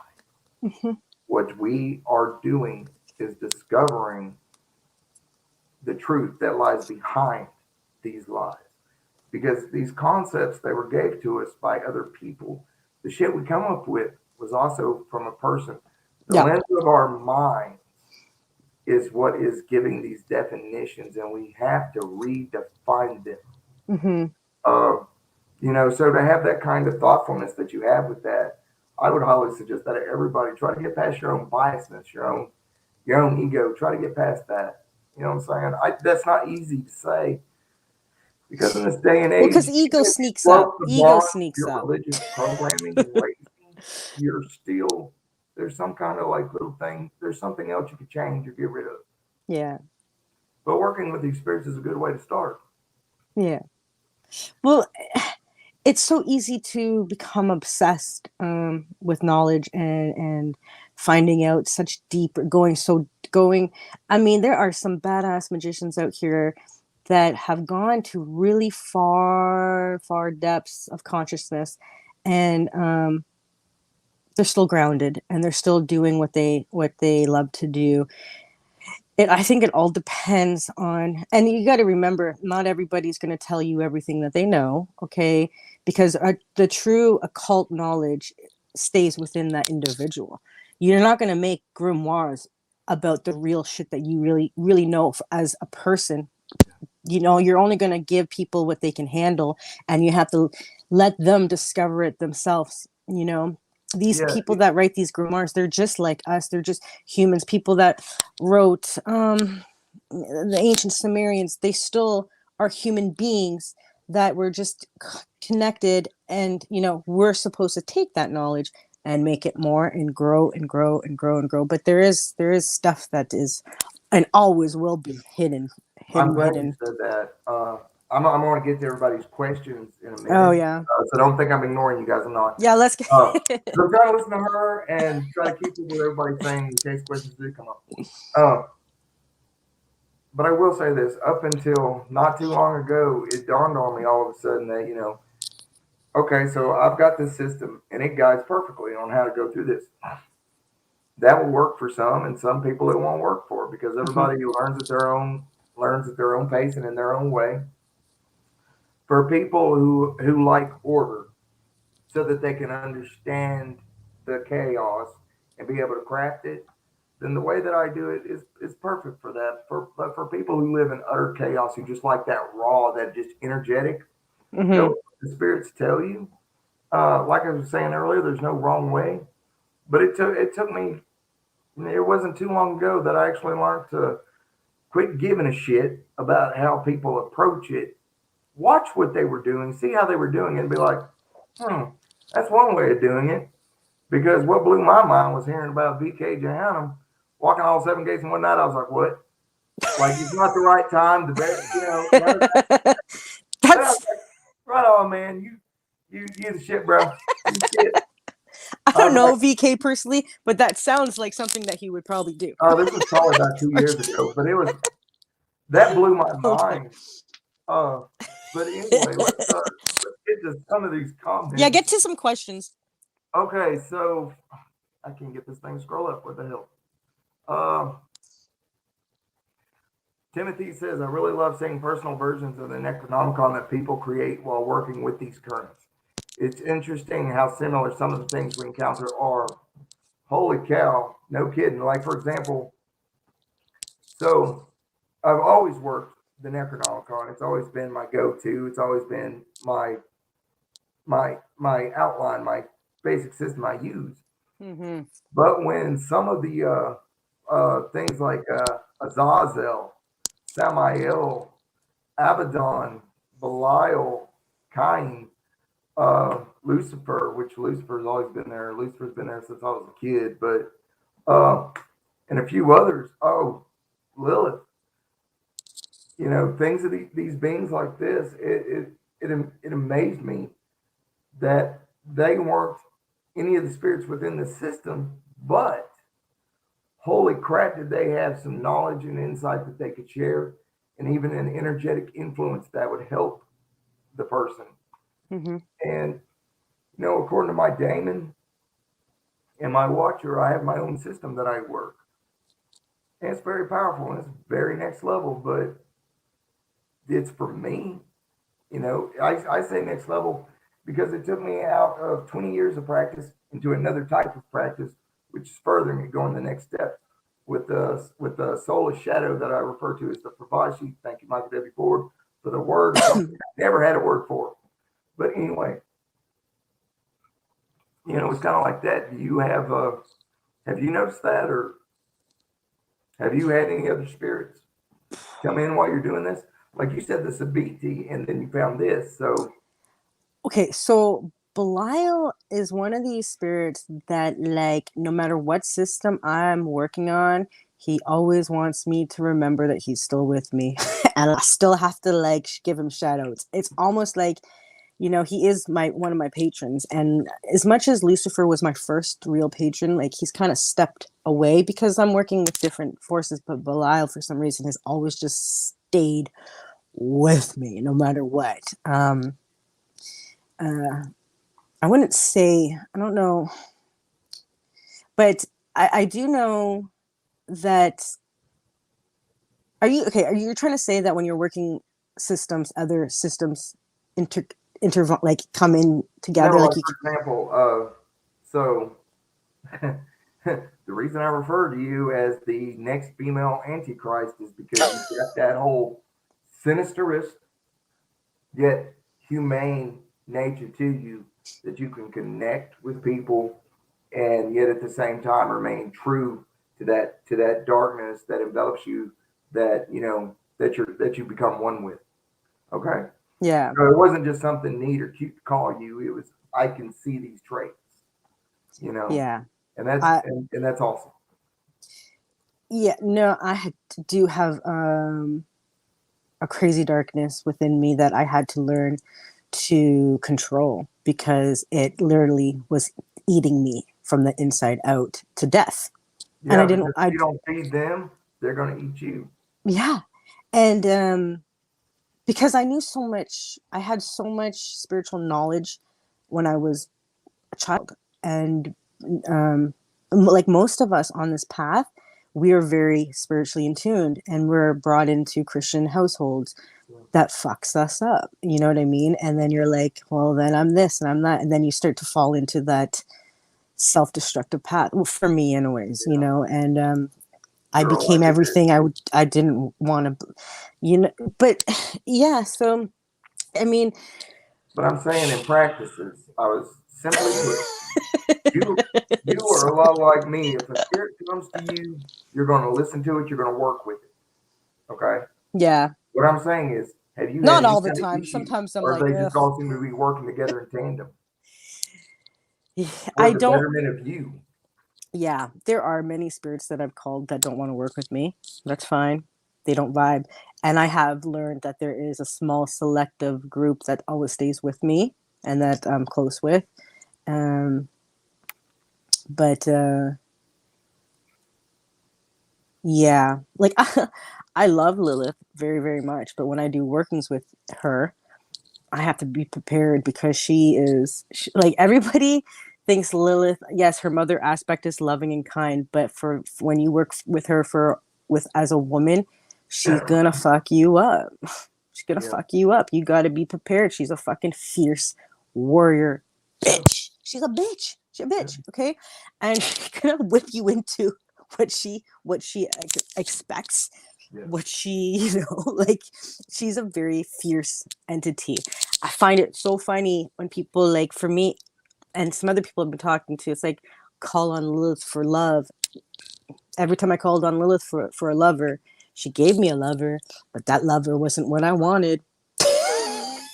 Mm-hmm. What we are doing is discovering the truth that lies behind these lies. Because these concepts they were gave to us by other people. The shit we come up with was also from a person. The Yeah. lens of our minds is what is giving these definitions, and we have to redefine them. Mm-hmm. Uh, so to have that kind of thoughtfulness that you have with that, I would highly suggest that everybody try to get past your own biasness, your own ego. Try to get past that. You know what I'm saying? That's not easy to say because in this day and Well, age, because even ego if you sneaks up. broke the Ego bond of sneaks your up. religious programming and raising, you're still there's some kind of like little thing. There's something else you could change or get rid of. Yeah. But working with these spirits is a good way to start. Yeah. Well, it's so easy to become obsessed with knowledge and finding out such deep going. I mean, there are some badass magicians out here that have gone to really far depths of consciousness, and they're still grounded and they're still doing what they love to do. I think it all depends on, and you got to remember, not everybody's going to tell you everything that they know, okay? Because the true occult knowledge stays within that individual. You're not going to make grimoires about the real shit that you really, really know as a person. you know, you're only going to give people what they can handle, and you have to let them discover it themselves. You know, these Yeah, people that write these grimoires, they're just like us. They're just humans. People that wrote the ancient Sumerians, they still are human beings that were just connected, and you know, we're supposed to take that knowledge and make it more and grow and grow and grow and grow. But there is stuff that is and always will be I'm hidden glad you hidden. said that. I'm going to get to everybody's questions in a Oh minute, yeah, so don't think I'm ignoring you guys. I'm not. yeah, let's Uh, get so I'm trying to listen to her and try to keep up with everybody's saying in case questions do come up. Uh, but I will say this: up until not too long ago, it dawned on me all of a sudden that okay, so I've got this system and it guides perfectly on how to go through this. That will work for some, and some people it won't work for because Mhm, everybody learns at their own pace and in their own way. For people who like order, so that they can understand the chaos and be able to craft it, then the way that I do it is perfect for that. But for people who live in utter chaos, who just like that raw, that just energetic, go mhm, with what the spirits tell you. Like I was saying earlier, there's no wrong way. But it took me. It wasn't too long ago that I actually learned to quit giving a shit about how people approach it. Watch what they were doing, see how they were doing it, and be like, hmm, that's one way of doing it. Because what blew my mind was hearing about VK Jehannam walking all seven gates in one night. I was like, what? Like, it's not the right time. The best, but I was that's like, right on, man. You the shit, bro. You the shit. I I don't was like, know VK personally, but that sounds like something that he would probably do. oh, this was probably about 2 years ago, but that blew my Okay. mind. Uh, but anyway, let's get to some of these Yeah, comments. get to some questions. Okay, so I can't get this thing to scroll up. What the hell? Uh, Timothy says, I really love seeing personal versions of the Necronomicon that people create while working with these currents. It's interesting how similar some of the things we encounter are. Holy cow, no kidding. Like, for example, so I've always worked the Necronomicon. It's always been my go-to. It's always been my outline, my basic system I use. Hmm. But when some of the things like Azazel, Samael, Abaddon, Belial, Cain, Lucifer, which Lucifer's always been there. Lucifer's been there since I was a kid, but uh, and a few others. Oh, Lilith. Things of these beings like this. It amazed me that they weren't any of the spirits within the system, but holy crap, did they have some knowledge and insight that they could share, and even an energetic influence that would help the person. Hmm. And according to my daemon and my watcher, I have my own system that I work. And it's very powerful and it's very next level, but it's for me. I say next level because it took me out of 20 years of practice into another type of practice, which is furthering me going the next step with the soulless shadow that I refer to as the Pravashi. Thank you, Michael W. Ford, for the word of something I never had a word for. But anyway, it's kind of like that. Do you have you noticed that, or have you had any other spirits come in while you're doing this? Like you said, the Sabiti, and then you found this. So Okay, so Belial is one of these spirits that, like, no matter what system I'm working on, he always wants me to remember that he's still with me, and I still have to like give him shout outs. It's almost like, you know, he is my one of my patrons, and as much as Lucifer was my first real patron, like he's kind of stepped away because I'm working with different forces. But Belial, for some reason, has always just stayed with me no matter what. Uh, I wouldn't say, I don't know, but I do know that. Are you okay? Are you trying to say that when you're working systems, other systems inter like come in no, together, like like you? for example, so the reason I refer to you as the next female Antichrist is because you've got that whole sinisterous yet humane nature to you, that you can connect with people and yet at the same time remain true to that darkness that envelops you, that that you become one with. Okay. Yeah. So it wasn't just something neat or cute to call you. It was, I can see these traits, you know, Yeah. and that's I and that's awesome. yeah, no, do have a crazy darkness within me that I had to learn to control because it literally was eating me from the inside out to death. And I Yeah, didn't because if you don't feed them, they're gonna eat you. yeah. And because I knew so much, I had so much spiritual knowledge when I was a child. And like most of us on this path, we are very spiritually in tuned and we're brought into Christian households that fucks us up. You know what I mean? And then you're like, well, then I'm this and I'm that. And then you start to fall into that self-destructive path. Well, for me, anyways, you Yeah, know, and I you're all became I did. everything I didn't want to, you know, but yeah. So, I mean, But I'm saying in practices, I was simply put, you you are a lot like me. If a spirit comes to you, you're gonna listen to it, you're gonna work with it. Okay? yeah, What I'm saying is, have you had not any all the kind of time. issue, Sometimes I'm or like, they ugh. just all seem to be working together in tandem for I the don't. betterment of you? Yeah, there are many spirits that I've called that don't want to work with me. That's fine. They don't vibe. And I have learned that there is a small selective group that always stays with me and that I'm close with. Um, but yeah, like I love Lilith very, very much. But when I do workings with her, I have to be prepared because like everybody thinks Lilith, yes, her mother aspect is loving and kind, but for when you work with her with as a woman, she's gonna fuck you up. She's gonna Yeah, fuck you up. You got to be prepared. She's a fucking fierce warrior yeah, bitch. She's a bitch. She's a yeah, bitch, okay? And she's gonna whip you into what she expects, yeah. what she, like she's a very fierce entity. I find it so funny when people, like, for me and some other people I've been talking to, it's like, call on Lilith for love. Every time I called on Lilith for a lover, she gave me a lover, but that lover wasn't what I wanted.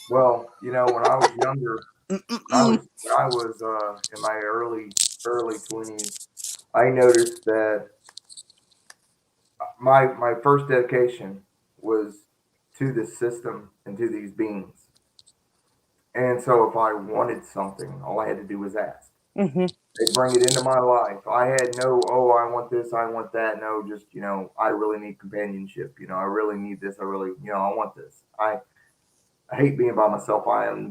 Well, when I was younger, Mm-mm. when I was in my early 20s, I noticed that my first dedication was to this system and to these beings. And so if I wanted something, all I had to do was ask. Mm-hmm. They bring it into my life. I had no, oh, I want this, I want that. No, just, I really need companionship. I really need this. I really, I want this. I hate being by myself. I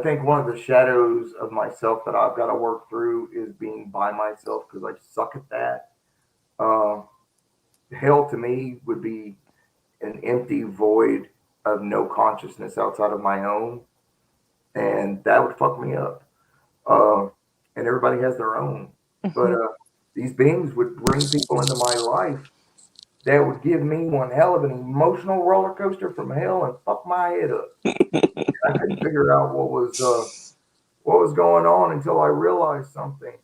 think one of the shadows of myself that I've got to work through is being by myself because I suck at that. Uh, Hell to me would be an empty void of no consciousness outside of my own, and that would fuck me up. Uh, and everybody has their own, but Mm-hmm. these beings would bring people into my life that would give me one hell of an emotional roller coaster from hell and fuck my head up. I couldn't figure out what was going on until I realized something.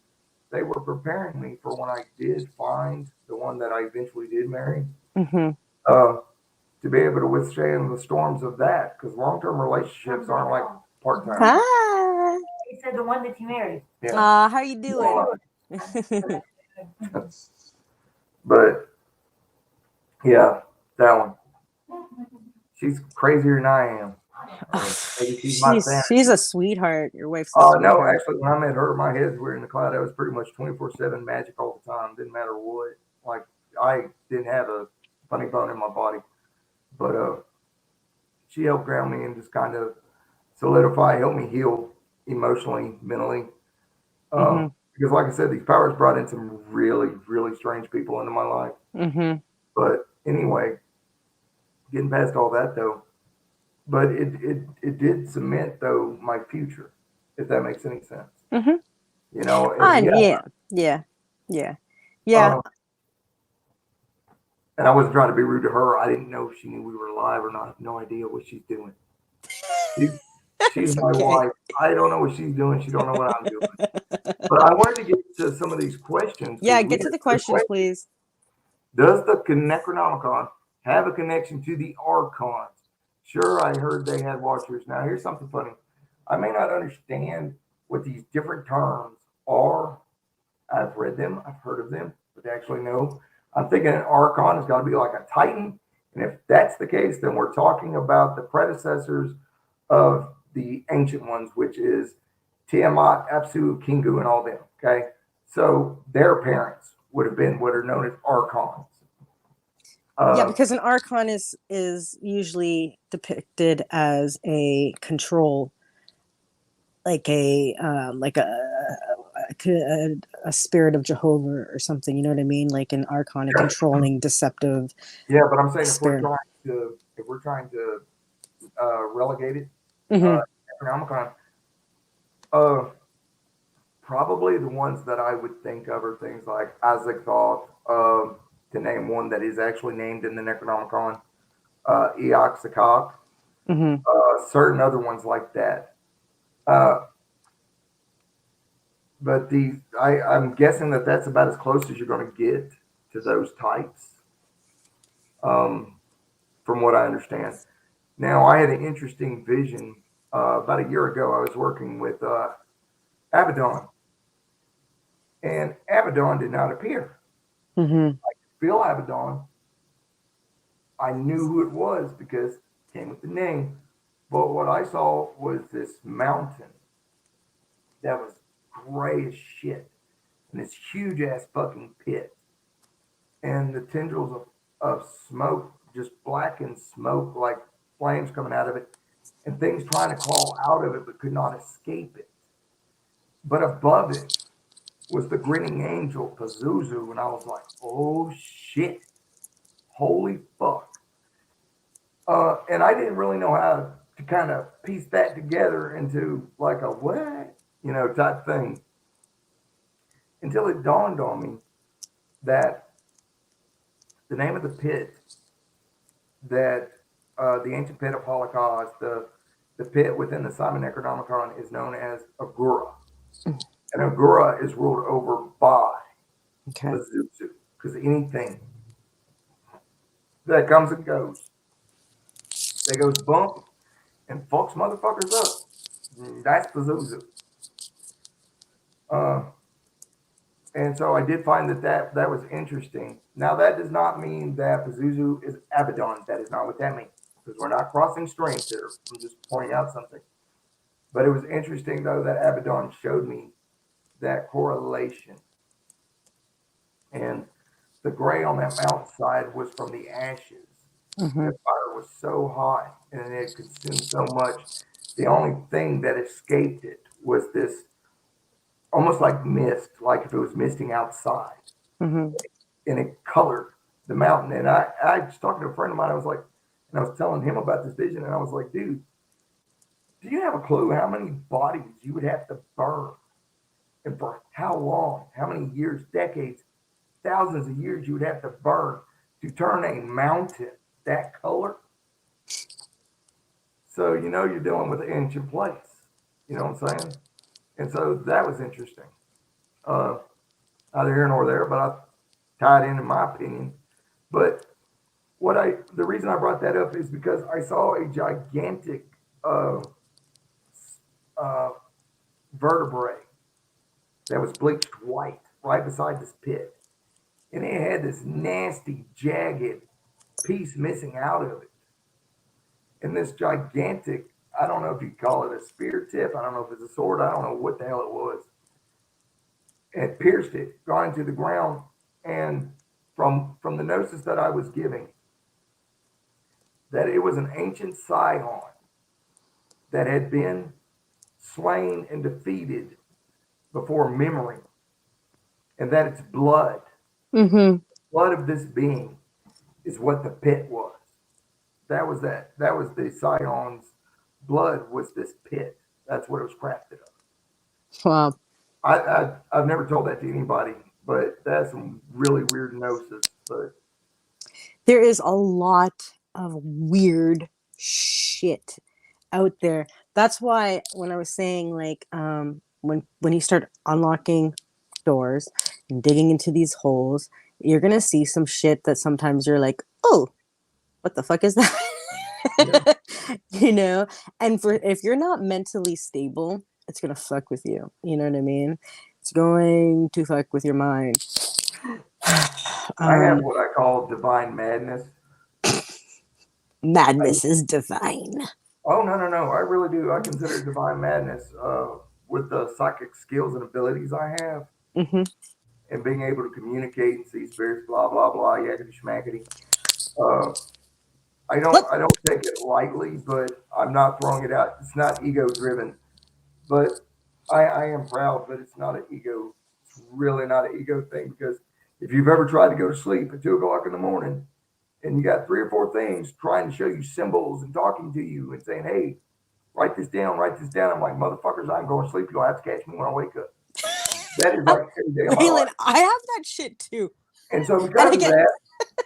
They were preparing me for when I did find the one that I eventually did marry. Mm-hmm. Uh, to be able to withstand the storms of that, because long-term relationships aren't like part-time. Hi. You said the one that you married. Yeah. How you doing? But yeah, that one. She's crazier than I am. Maybe she's my She's sanity. a sweetheart. Your wife's a No, sweetheart. actually, when I met her, my heads were in the cloud. I was pretty much 24/7 magic all the time. Didn't matter what. Like, I didn't have a funny bone in my body. But she helped ground me and just kind of solidify, help me heal emotionally, mentally. Mm-hmm. Because, like I said, these powers brought in some really, really strange people into my life. Mm-hmm. But anyway, getting past all that though, but it did cement though my future, if that makes any sense. Mm-hmm. And yeah, Yeah. Yeah. Yeah. Yeah. uh, And I wasn't trying to be rude to her. I didn't know if she knew we were live or not. No idea what she's doing. She, she's It's my okay. wife. I don't know what she's doing. She don't know what I'm doing. But I wanted to get to some of these questions Yeah, because we get had to the good questions, questions. please. Does the Necronomicon have a connection to the Archons? Sure, I heard they had watchers. Now, here's something funny. I may not understand what these different terms are. I've read them, I've heard of them, but actually, no. I'm thinking an Archon has got to be like a Titan. And if that's the case, then we're talking about the predecessors of the ancient ones, which is Tiamat, Apsu, Kingu, and all them. Okay. So their parents would have been what are known as Archons. Yeah, Uh, because an archon is usually depicted as a control, like a spirit of Jehovah or something. You know what I mean? Like an archon, a controlling, deceptive yeah, but I'm saying spirit. if we're trying to relegate it, uh, Hmm. Necronomicon, uh, probably the ones that I would think of are things like Isaac Thoth, to name one that is actually named in the Necronomicon, Eoxacog, Hmm. certain other ones like that. Uh, but I'm guessing that that's about as close as you're going to get to those types, um, from what I understand. Now, I had an interesting vision about a year ago. I was working with Abaddon, and Abaddon did not appear. Hmm. Bill Abaddon, I knew who it was because it came with the name. But what I saw was this mountain that was gray as shit and this huge ass fucking pit. And the tendrils of smoke, just blackened smoke, like flames coming out of it, and things trying to crawl out of it but could not escape it. But above it was the grinning angel, Pazuzu, and I was like, oh shit, holy fuck. And I didn't really know how to kind of piece that together into like a what, type thing until it dawned on me that the name of the pit that the ancient pit of Holocaust, the pit within the Simon Necronomicon is known as Agura. And Agura is ruled over by Okay. Pazuzu because anything that comes and goes, that goes bump and fucks motherfuckers up, that's Pazuzu. Uh, And so I did find that was interesting. Now that does not mean that Pazuzu is Abaddon. That is not what that means because we're not crossing streams here. I'm just pointing out something. But it was interesting though that Abaddon showed me that correlation. And the gray on that mountainside was from the ashes. Hmm. The fire was so hot and it consumed so much. The only thing that escaped it was this almost like mist, like if it was misting outside. Hmm. And it colored the mountain. And I was talking to a friend of mine. I was like, and I was telling him about this vision, and I was like, dude, do you have a clue how many bodies you would have to burn, and for how long, how many years, decades, thousands of years you would have to burn to turn a mountain that color? So you're dealing with an ancient place. You know what I'm saying? And so that was interesting. Uh, Neither here nor there, but I tied in my opinion. But the reason I brought that up is because I saw a gigantic uh, uh, vertebrae that was bleached white right beside this pit, and it had this nasty jagged piece missing out of it. And this gigantic, I don't know if you call it a spear tip, I don't know if it's a sword, I don't know what the hell it was. It pierced it, gone into the ground, and from the gnosis that I was giving, that it was an ancient scion that had been slain and defeated before memory, and that its Hmm. blood of this being, is what the pit was. That was the scion's blood was this pit. That's what it was crafted of. Wow. I've never told that to anybody, but that's some really weird gnosis. But There is a lot of weird shit out there. That's why when I was saying like when you start unlocking doors and digging into these holes, you're gonna see some shit that sometimes you're like, oh, what the fuck is that? Yeah. You know? And for if you're not mentally stable, it's gonna fuck with you. You know what I mean? It's going to fuck with your mind. I have what I call divine madness. Madness is divine. Oh no, no, no! I really do. I consider it divine madness with the psychic skills and abilities I have, Hmm. and being able to communicate and see spirits, blah blah blah, yakety schmackety. Uh, Look, I don't take it lightly, but I'm not throwing it out. It's not ego driven, but I am proud, but it's not an ego. It's really not an ego thing because if you've ever tried to go to sleep at 2 o'clock in the morning and you got three or four things trying to show you symbols and talking to you and saying, "Hey, write this down, write this down." I'm like, motherfuckers, I'm going to sleep. You'll have to catch me when I wake up. That is like every day of my Waylon, life. I have that shit too. And so And because I of get, that,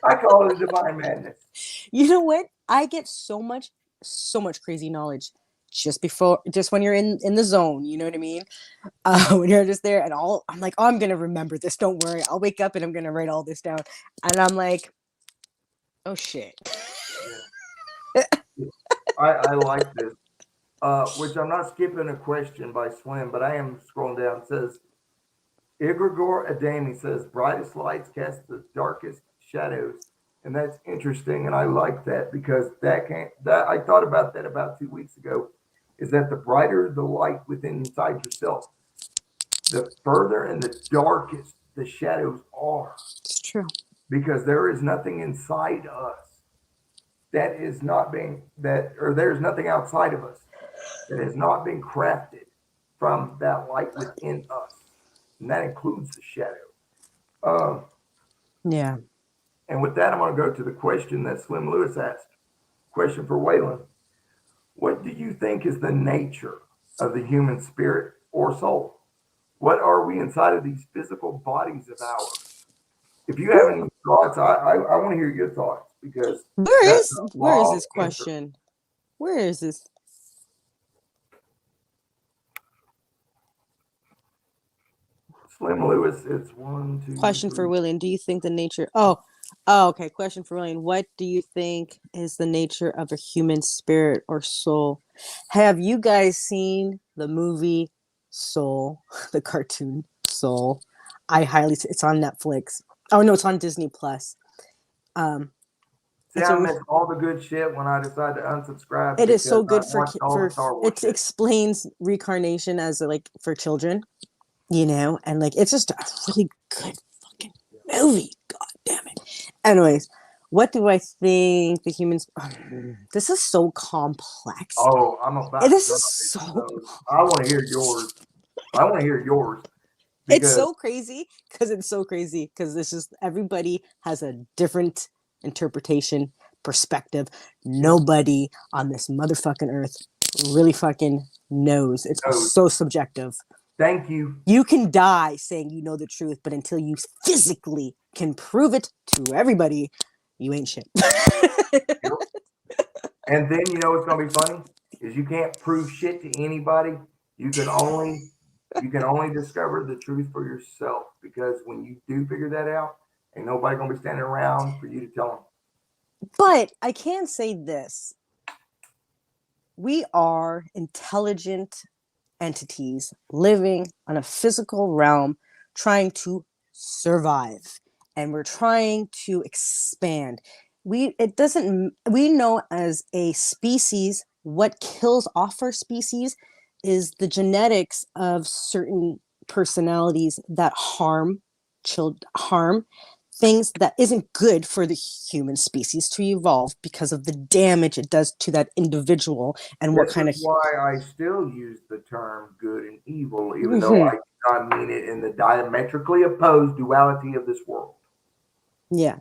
I call it a divine madness. you know what? I get so much crazy knowledge just when you're in the zone. You know what I mean? When you're just there and I'm like, oh, I'm gonna remember this. Don't worry. I'll wake up and I'm gonna write all this down. And I'm like, oh shit. Yeah. I like this. Which I'm not skipping a question by Slim, but I am scrolling down. It says, Igor Adami says, brightest lights cast the darkest shadows. And that's interesting. And I like that because that I thought about that about 2 weeks ago, is that the brighter the light within inside yourself, the further and the darkest the shadows are. It's true. Because there is nothing inside us that is not being that or there's nothing outside of us that has not been crafted from that light within us, and that includes the shadow. Um, Yeah. and with that, I'm going to go to the question that Slim Lewis asked. Question for Waylon: what do you think is the nature of the human spirit or soul? What are we inside of these physical bodies of ours? If you have any thoughts, I want to hear your thoughts because that's a Where is long this answer. question? Where is this? Slim Lewis, it's one, two, Question for three. William. Do you think the nature oh, okay. Question for William. What do you think is the nature of a human spirit or soul? Have you guys seen the movie Soul, the cartoon Soul? It's on Netflix. Oh no, it's on Disney Plus. Um See, it's I a miss all the good shit when I decide to unsubscribe it is because so I good watched all the Star Wars it shit. explains reincarnation as like for children, you know, and like it's just a really good fucking movie. God damn it. Anyways, what do I think the humans? This is so complex. Oh, I'm about to This drop is into so. those. I want to hear yours. I want to hear yours It's because so crazy because it's just everybody has a different interpretation perspective. Nobody on this motherfucking earth really fucking knows. It's no, so subjective. thank you. You can die saying you know the truth, but until you physically can prove it to everybody, you ain't shit. And then you know what's gonna be funny is you can't prove shit to anybody. You can only you can only discover the truth for yourself because when you do figure that out, ain't nobody gonna be standing around for you to tell them. But I can say this: we are intelligent entities living on a physical realm trying to survive, and we're trying to expand. We know as a species what kills off our species is the genetics of certain personalities that harm things that isn't good for the human species to evolve because of the damage it does to that individual and what This kind is of why I still use the term good and evil, even though I Mhm. do not mean it in the diametrically opposed duality of this world. Yeah.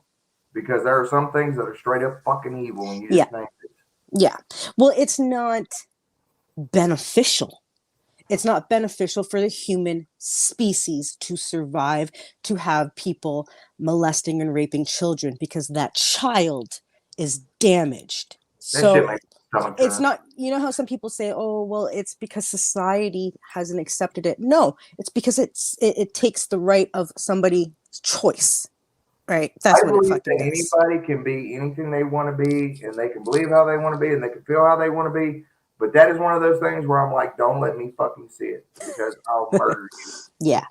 Because there are some things that are straight up fucking evil and you Yeah. just named it. Yeah. Well, it's not beneficial. It's not beneficial for the human species to survive, to have people molesting and raping children, because that child is damaged. That shit So makes my stomach it's turn. not, you know how some people say, oh, well, it's because society hasn't accepted it. No, it's because it takes the right of somebody's choice. Right? That's I what it believe fucking that does. anybody can be anything they want to be, and they can believe how they want to be, and they can feel how they want to be. But that is one of those things where I'm like, don't let me fucking see it, because I'll murder you. Yeah.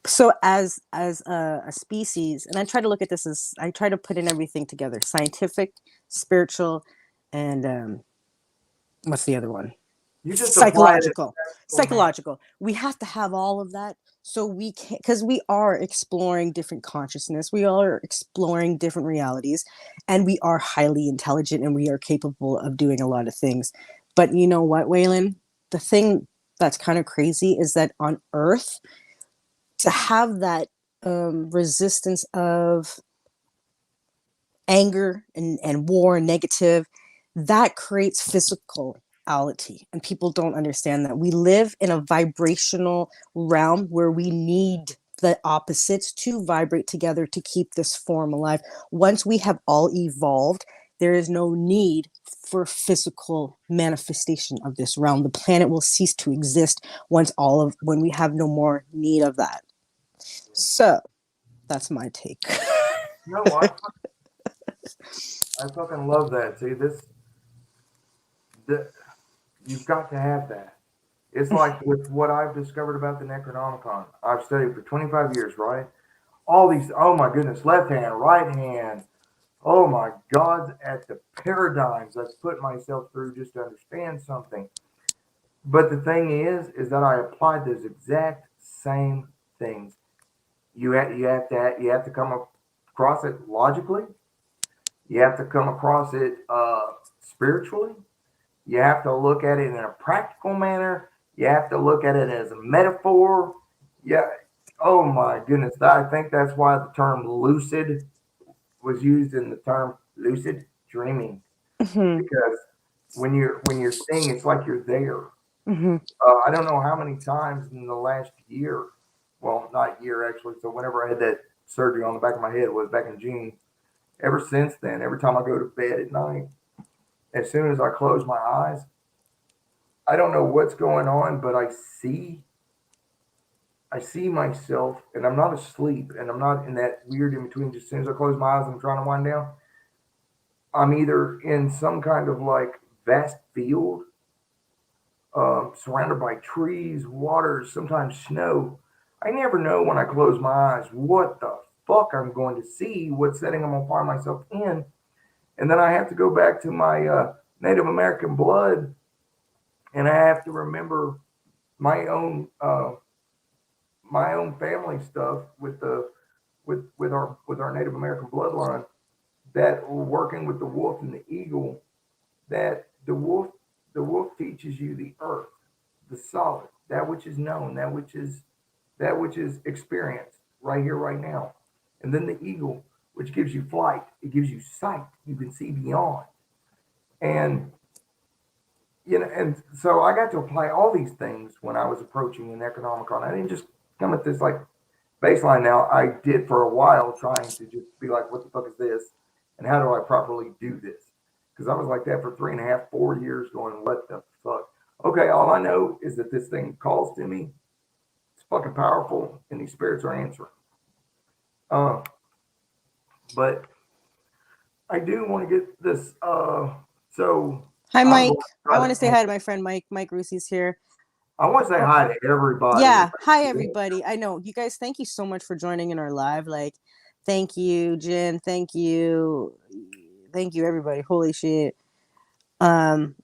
So as a species, and I try to look at this as, I try to put in everything together: scientific, spiritual, and what's the other one? You just apply it as Psychological. a practical man. Psychological. We have to have all of that, so we can, because we are exploring different consciousness, we are exploring different realities, and we are highly intelligent, and we are capable of doing a lot of things. But you know what, Waylon? The thing that's kind of crazy is that on Earth, to have that resistance of anger and war and negative, that creates physicality. And people don't understand that. We live in a vibrational realm where we need the opposites to vibrate together to keep this form alive. Once we have all evolved, there is no need for physical manifestation of this realm. The planet will cease to exist when we have no more need of that. So that's my take. No, I fucking love that. See, the, you've got to have that. It's like with what I've discovered about the Necronomicon. I've studied for 25 years, right? All these, oh my goodness, left hand, right hand, oh my God, at the paradigms I've put myself through just to understand something. But the thing is that I applied those exact same things. You have to come across it logically. You have to come across it spiritually. You have to look at it in a practical manner. You have to look at it as a metaphor. Yeah. Oh my goodness. I think that's why the term lucid was used in the term lucid dreaming, Mm-hmm, because when you're seeing, it's like you're there. mm-hmm, I don't know how many times in the last year, well, not year actually. So whenever I had that surgery on the back of my head, was back in June. Ever since then, every time I go to bed at night, as soon as I close my eyes, I don't know what's going on, but I see myself, and I'm not asleep, and I'm not in that weird in between. Just as soon as I close my eyes, I'm trying to wind down. I'm either in some kind of like vast field, surrounded by trees, water, sometimes snow. I never know when I close my eyes what the fuck I'm going to see, what setting I'm going to find myself in. And then I have to go back to my Native American blood, and I have to remember my own family stuff with the with our Native American bloodline, that we're working with the wolf and the eagle, that the wolf teaches you the earth, the solid, that which is known, that which is experienced right here, right now. And then the eagle, which gives you flight, it gives you sight. You can see beyond. And and so I got to apply all these things when I was approaching an Necronomicon. I didn't just come at this like baseline. Now I did for a while, trying to just be like, what the fuck is this? And how do I properly do this? Because I was like that for 3.5, 4 years, going, what the fuck? Okay, all I know is that this thing calls to me. It's fucking powerful, and these spirits are answering. Uh, but I do want to get this. So Hi, I'm going Mike. to I try want to say to. hi to my friend Mike. Mike Rusi's here. I want to say Oh, hi to everybody. yeah. Hi, everybody. I know you guys. Thank you so much for joining in our live. Like, thank you, Jen. Thank you, everybody. Holy shit. Um,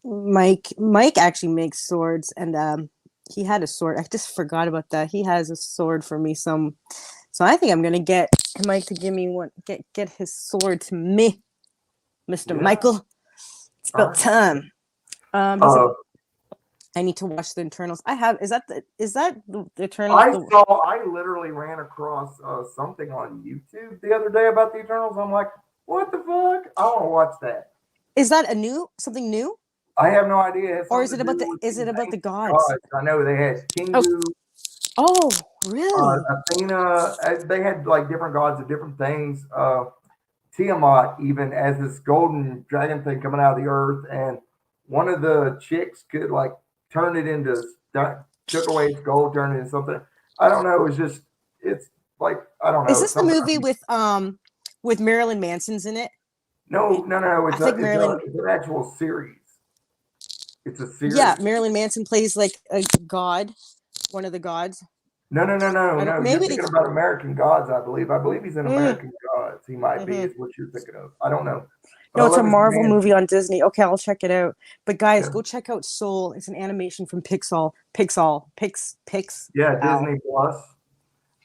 Mike actually makes swords, and he had a sword. I just forgot about that. He has a sword for me. So I think I'm gonna get Mike to give me one. Get his sword to me, Mr. Yeah. Michael. It's All about right. time. He said Uh, I need to watch the Internals. I have. Is that the Eternals? I saw. I literally ran across something on YouTube the other day about the Eternals. I'm like, what the fuck? I want to watch that. Is that something new? I have no idea. It has Or is something it to about do the with is it these about the ancient gods? I know they had Oh, Kingu, oh, really? Athena. They had like different gods of different things. Tiamat, even as this golden dragon thing coming out of the earth, and one of the chicks could like turn it into took away its gold, turned it into something. I don't know. It's like I don't Is know this the something. movie with Marilyn Manson's in it? No. I think Marilyn. It's an actual series. It's a Yeah, series. Marilyn Manson plays like a god, one of the gods. I don't. No. You're Maybe they. thinking about American Gods, I believe. I believe he's in Mm, American Gods. He might be, hmm is what you're thinking of. I don't know. But No, I it's a love his Marvel man. movie on Disney. Okay, I'll check it out. But guys, Yeah, go check out Soul. It's an animation from Pix. yeah, Ow. Disney Plus.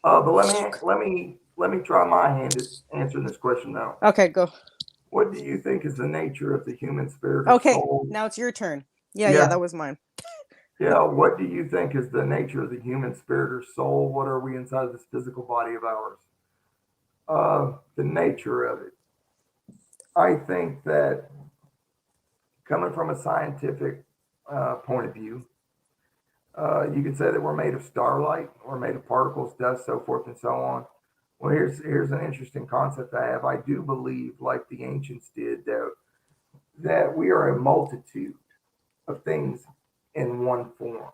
But let me try my hand at answering this question now. Okay, go. What do you think is the nature of the human spirit or Okay, soul? now it's your turn. Yeah, Yeah, that was mine. yeah. What do you think is the nature of the human spirit or soul? What are we inside of this physical body of ours? The nature of it. I think that coming from a scientific point of view, you could say that we're made of starlight, we're made of particles, dust, so forth and so on. Well, here's an interesting concept I have. I do believe, like the ancients did, that we are a multitude of things in one form.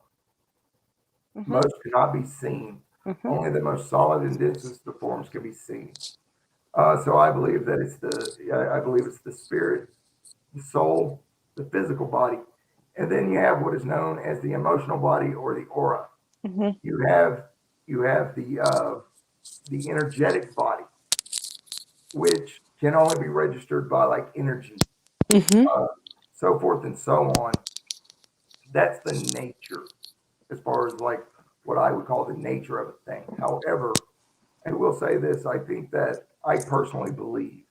Mm-hmm, Most cannot be seen. mm-hmm. Only the most solid and densest of forms can be seen. So I believe that I believe it's the spirit, the soul, the physical body, and then you have what is known as the emotional body or the aura. Mm-hmm. You have the energetic body, which can only be registered by like energy, Mm-hmm. uh, so forth and so on. That's the nature, as far as like what I would call the nature of a thing. However, I will say this: I think that I personally believe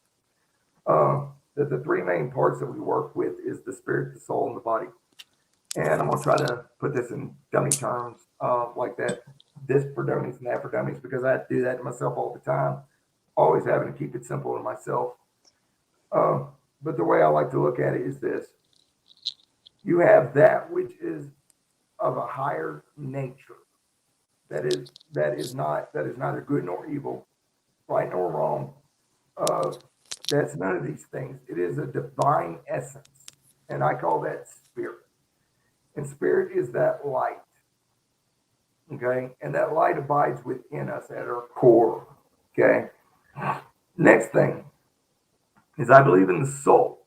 that the three main parts that we work with is the spirit, the soul, and the body. And I'm gonna try to put this in dummy terms, like that, this for dummies and that for dummies, because I have to do that to myself all the time. Always having to keep it simple to myself. Uh, but the way I like to look at it is this: you have that which is of a higher nature, that is neither good nor evil, right nor wrong. Uh, that's none of these things. It is a divine essence, and I call that spirit. And spirit is that light, okay? And that light abides within us at our core, okay? Next thing is I believe in the soul.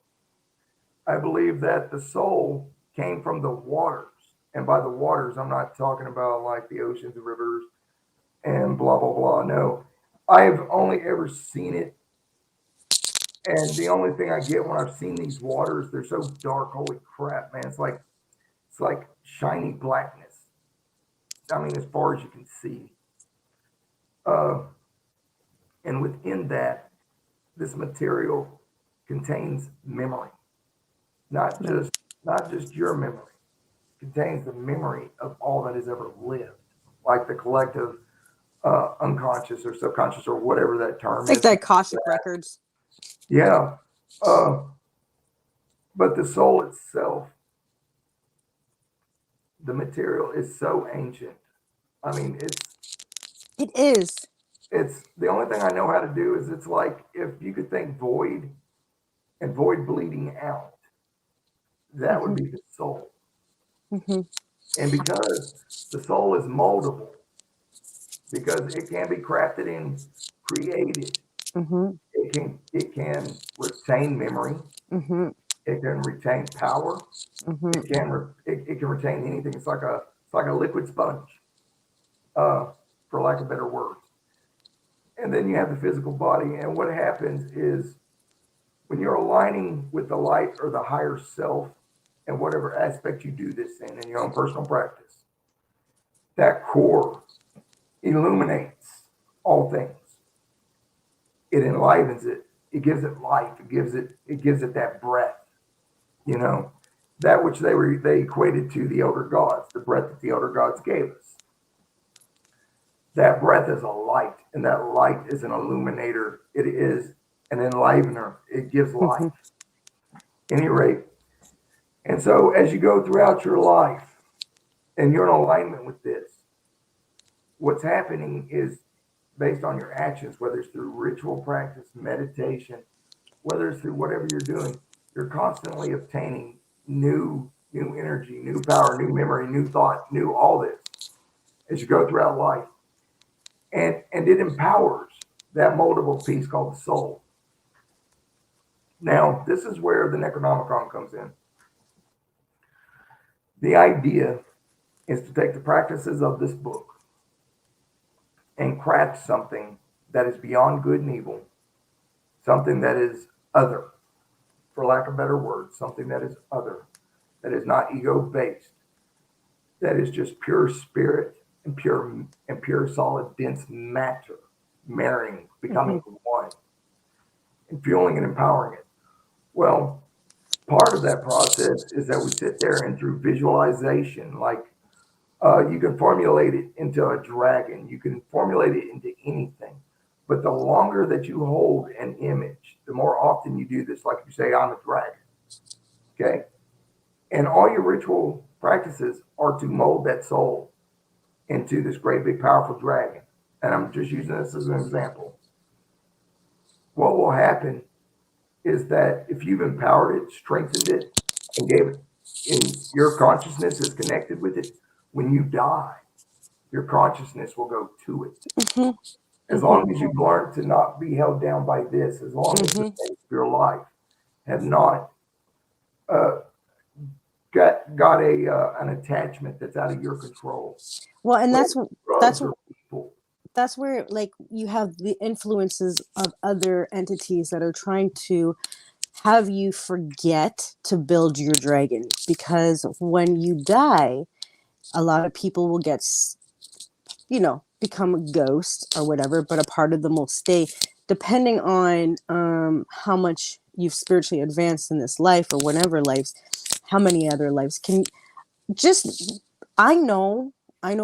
I believe that the soul came from the waters. And by the waters, I'm not talking about like the oceans and rivers and blah, blah, blah. No, I've only ever seen it. And the only thing I get when I've seen these waters, they're so dark. Holy crap, man. It's like shiny blackness. I mean, as far as you can see. Uh, and within that, this material contains memory, not Right. just not just your memory. It contains the memory of all that has ever lived, like the collective unconscious or subconscious or whatever that term Like is. the Akashic records. Yeah, uh, but the soul itself, the material is so ancient. I mean, It is. it's the only thing I know how to do is it's like if you could think void and void bleeding out, that would Mm-hmm, be the soul. mm-hmm, And because the soul is moldable, because it can be crafted and created, mm-hmm, it can retain memory, mm-hmm, it can retain power, mm-hmm. it can retain anything. It's like a liquid sponge, uh, for lack of better words. And then you have the physical body, and what happens is when you're aligning with the light or the higher self, and whatever aspect you do this in your own personal practice, that core illuminates all things. It enlivens it. It gives it life. It gives it that breath. You know, that which they equated to the elder gods, the breath that the elder gods gave us. That breath is a light, and that light is an illuminator. It is an enlivener. It gives life. Mm-hmm. Any rate, And so as you go throughout your life and you're in alignment with this, what's happening is based on your actions, whether it's through ritual practice, meditation, whether it's through whatever you're doing, you're constantly obtaining new energy, new power, new memory, new thought, new all this as you go throughout life. And it empowers that moldable piece called the soul. Now, this is where the Necronomicon comes in. The idea is to take the practices of this book and craft something that is beyond good and evil, something that is other, for lack of better words, something that is other, that is not ego based, that is just pure spirit and pure solid dense matter marrying, becoming one, and fueling and empowering it. Well, part of that process is that we sit there and through visualization, like you can formulate it into a dragon, you can formulate it into anything. But the longer that you hold an image, the more often you do this, like you say, I'm a dragon. Okay. And all your ritual practices are to mold that soul into this great big powerful dragon. And I'm just using this as an example. What will happen is that if you've empowered it, strengthened it, and gave it, and your consciousness is connected with it, when you die, your consciousness will go to it. Mm-hmm. As long as you've learned to not be held down by this, as long as the things of your life have not uh, got an attachment that's out of your control. Well, and that's people. That's where like you have the influences of other entities that are trying to have you forget to build your dragon, because when you die, a lot of people will get, become a ghost or whatever, but a part of them will stay, depending on how much you've spiritually advanced in this life or whatever lives, how many other lives can just, I know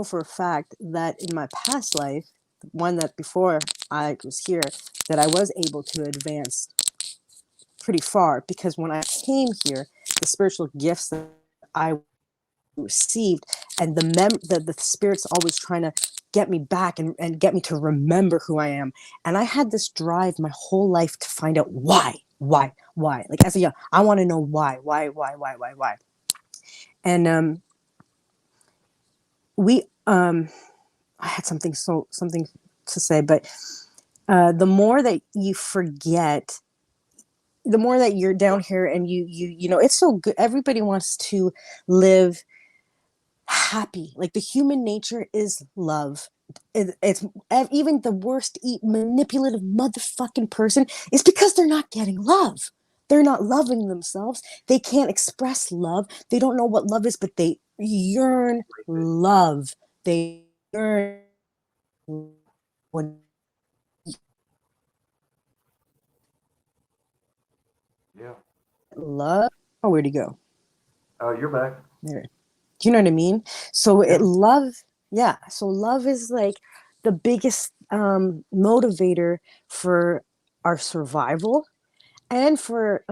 for a fact that in my past life, one that before I was here, that I was able to advance pretty far, because when I came here, the spiritual gifts that I received, and the spirit's always trying to get me back and get me to remember who I am. And I had this drive my whole life to find out why. Like as a young, I want to know why. And we I had something to say, but the more that you forget, the more that you're down here, and it's so good. Everybody wants to live happy. Like the human nature is love. It's even the worst manipulative motherfucking person is because they're not getting love. They're not loving themselves. They can't express love. They don't know what love is, but they yearn love. They yearn when Yeah. love. Oh, where'd he go? You're back. There. Do you know what I mean? So Yeah. So love is like the biggest motivator for our survival, and for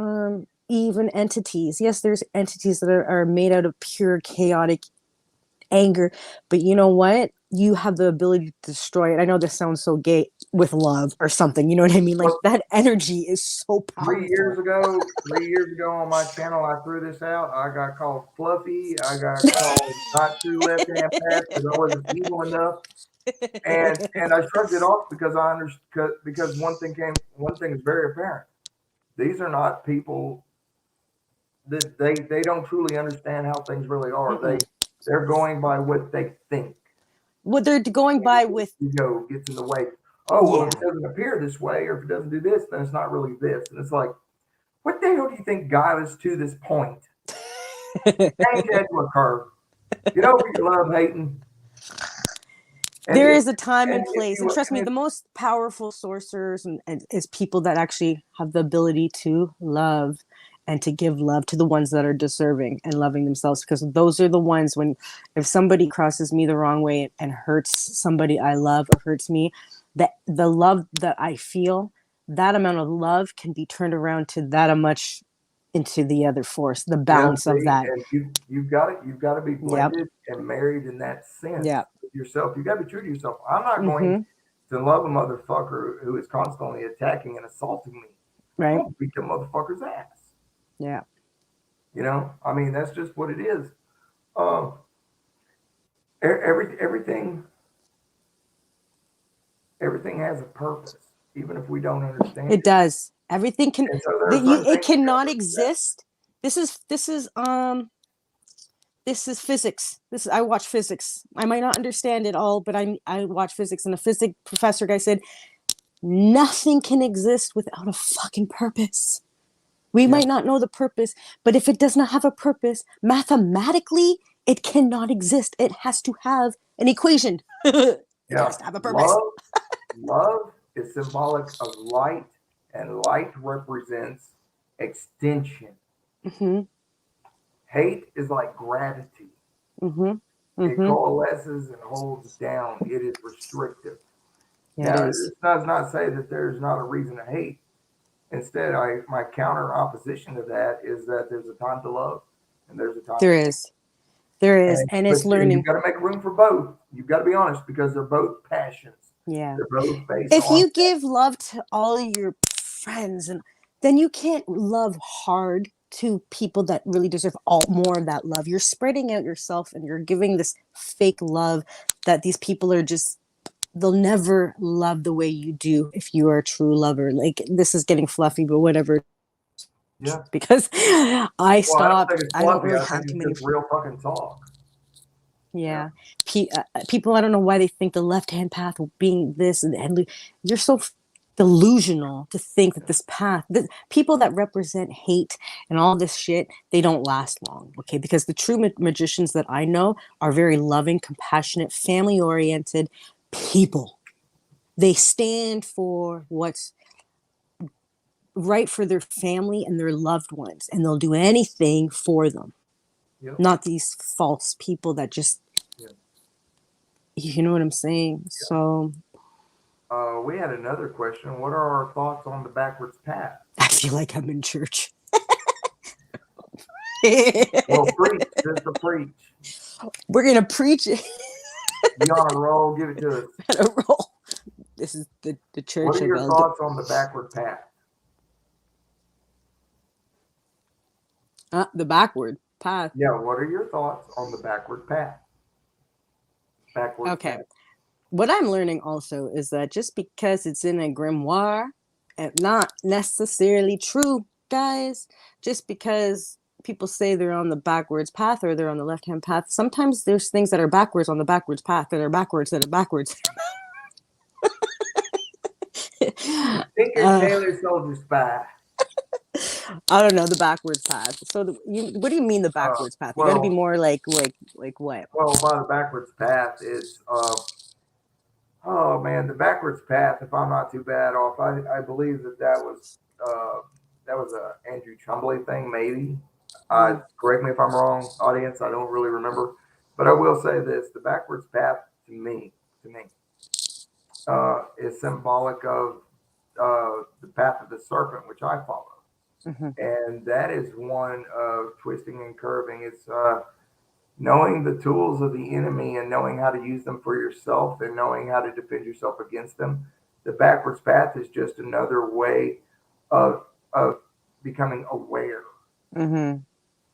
even entities. Yes, there's entities that are made out of pure chaotic anger, but you know what? You have the ability to destroy it. I know this sounds so gay, with love or something. You know what I mean? Like Well, that energy is so powerful. 3 years ago on my channel, I threw this out. I got called fluffy. I got called not true left hand path because I wasn't evil enough. And I shrugged it off because I understood, because one thing is very apparent. These are not people that they don't truly understand how things really are. They're going by what they think. What they're going by with Ego gets in the way. Oh, well, Yeah. if it doesn't appear this way, or if it doesn't do this, then it's not really this. And it's like, what the hell do you think got us to this point? Change that to a curve. Get over your love hating. There is a time and if place, you- and trust me, the most powerful sorcerers and is people that actually have the ability to love and to give love to the ones that are deserving and loving themselves, because those are the ones, when if somebody crosses me the wrong way and hurts somebody I love, or hurts me, that the love that I feel, that amount of love can be turned around to that much into the other force, the Yeah, balance of see, that. and you've got to be Yep. blended and married in that sense Yep. with yourself. You got to be true to yourself. I'm not going Mm-hmm. to love a motherfucker who is constantly attacking and assaulting me. I'm Right. gonna beat the motherfucker's ass. Yeah. You know, I mean, that's just what it is. Uh, everything has a purpose, even if we don't understand It it. does. Everything can. And so there are certain It things you got cannot to respect. exist. This is physics. I watch physics. I might not understand it all, but I watch physics, and a physics professor guy said nothing can exist without a fucking purpose. We Yeah. might not know the purpose, but if it does not have a purpose, mathematically, it cannot exist. It has to have an equation. It Yeah. has to have a purpose. Love is symbolic of light, and light represents extension. Mm-hmm. Hate is like gravity. Mm-hmm. It Mm-hmm. coalesces and holds down. It is restrictive. Yeah, it Now, is. this does not say that there's not a reason to hate. Instead, my counter opposition to that is that there's a time to love and there's a time There to hate. is. There is. And it's And you've learning. got to make room for both. You've got to be honest because they're both passions. Yeah. They're both based If on you give love to all of your friends, and then you can't love hard to people that really deserve all more of that love. You're spreading out yourself and you're giving this fake love that these people are just they'll never love the way you do if you are a true lover. Like, this is getting fluffy, but whatever. yeah. Because I Well, I don't stopped. think it's I don't fluffy. really I think have too it's many. just real fucking talk. Yeah. Yeah. People, I don't know why they think the left hand path being this and you're so delusional to think that this path, people that represent hate and all this shit, they don't last long. Okay. Because the true magicians that I know are very loving, compassionate, family oriented people. They stand for what's right for their family and their loved ones, and they'll do anything for them. Yep. Not these false people that just, you know what I'm saying? So We had another question. What are our thoughts on the backwards path? I feel like I'm in church. Well, preach. Just to preach. We're gonna preach it. Be on a roll. Give it to us. A roll. This is the What church are of your thoughts on the backward path? the backward path. Yeah, what are your thoughts on the backward path? Backward Okay. path. What I'm learning also is that just because it's in a grimoire, and not necessarily true, guys. Just because people say they're on the backwards path or they're on the left hand path, sometimes there's things that are backwards on the backwards path that are backwards that are backwards. Think your Taylor Soldier Spy. I don't know the backwards path. So, what do you mean the backwards path? You got to be Well, more like what? well, by the backwards path, it's oh man, the backwards path. If I'm not too bad off, I believe that was a Andrew Chumley thing, maybe. Correct me if I'm wrong, audience. I don't really remember, but I will say this: the backwards path to me, is symbolic of the path of the serpent, which I follow. Mm-hmm. And that is one of twisting and curving. It's knowing the tools of the enemy and knowing how to use them for yourself and knowing how to defend yourself against them. The backwards path is just another way of becoming aware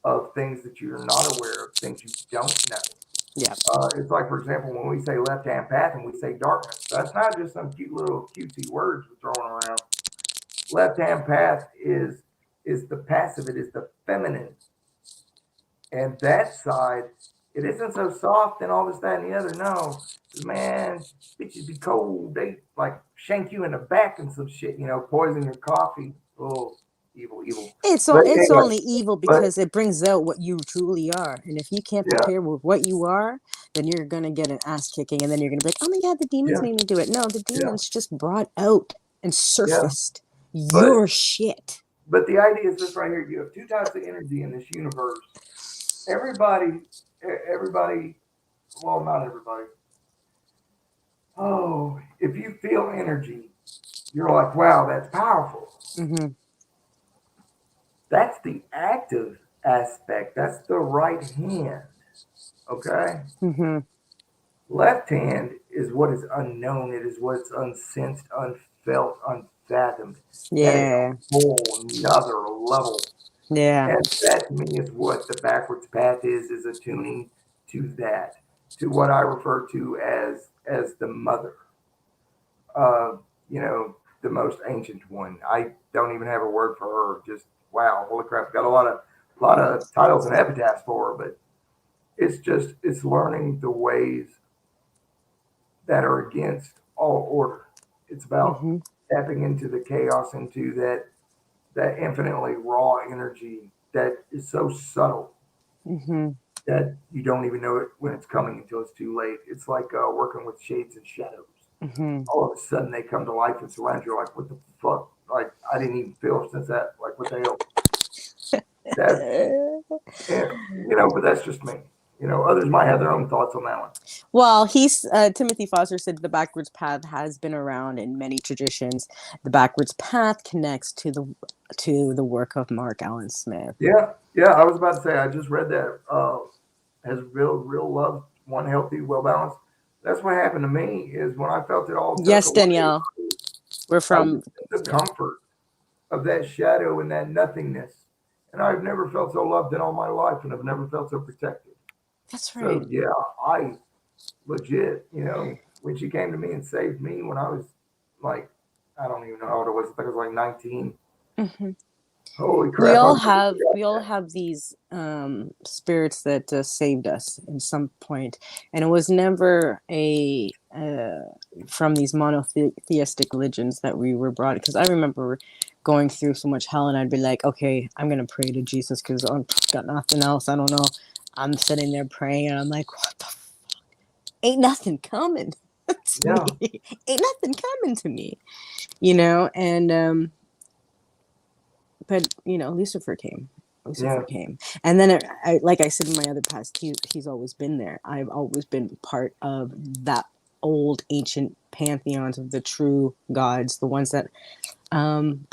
of things that you're not aware of, things you don't know. Yeah. It's like, for example, when we say left-hand path and we say darkness, that's not just some cute little cutesy words we're throwing around. Left-hand path is the passive, it is the feminine. And that side, it isn't so soft and all this, that, and the other. No, man, bitches be cold. They like shank you in the back and some shit, poison your coffee. Oh, evil, evil. It's But it's anyway, only evil but because it brings out what you truly are. And if you can't yeah, prepare with what you are, then you're gonna get an ass kicking, and then you're gonna be like, "Oh my god, the demons yeah, made me do it." No, the yeah, demons just brought out and yeah. surfaced But your shit. but the idea is this right here. You have two types of energy in this universe. Everybody, well, not everybody. Oh, if you feel energy, you're like, wow, that's powerful. Mm-hmm. That's the active aspect. That's the right hand. Okay? Mm-hmm. Left hand is what is unknown. It is what's unsensed, unfelt, unfathomed. That is a Yeah. whole nother level. Yeah. And that to me is what the backwards path is attuning to that, to what I refer to as the mother, you know, the most ancient one. I don't even have a word for her. Just wow, holy crap! Got a lot of titles and epitaphs for her, but it's learning the ways that are against all order. It's about Mm-hmm. tapping into the chaos, into that infinitely raw energy that is so subtle Mm-hmm. that you don't even know it when it's coming until it's too late. It's like working with shades and shadows. Mm-hmm. All of a sudden, they come to life and surround you. Like, what the fuck? Like, I didn't even feel since that. Like, what the hell? That, and, you know, but that's just me. You know, others might have their own thoughts on that one. Well, he's Timothy Foster said the backwards path has been around in many traditions. The backwards path connects to the work of Mark Allen Smith. Yeah, yeah. I was about to say, I just read that. Has real love, one healthy, well balanced. That's what happened to me. Is when I felt it all took Yes, away. Danielle, we're I was from. in the Yeah, comfort of that shadow and that nothingness. And I've never felt so loved in all my life, and I've never felt so protected. that's right. So yeah, I legit, you know, when she came to me and saved me when I was like, I don't even know how old I was. I think I was like 19. Mm-hmm. Holy we crap! I all never have forgot we all that. have these spirits that saved us in some point, and it was never a from these monotheistic religions that we were brought, because I remember going through so much hell and I'd be like, okay, I'm gonna pray to Jesus because I've got nothing else, I don't know. I'm sitting there praying and I'm like, what the ain't nothing coming to me. Yeah, Ain't nothing coming to me, you know. And but Lucifer came. yeah, And then like I said in my other past, he's always been there. I've always been part of that old ancient pantheons of the true gods, the ones that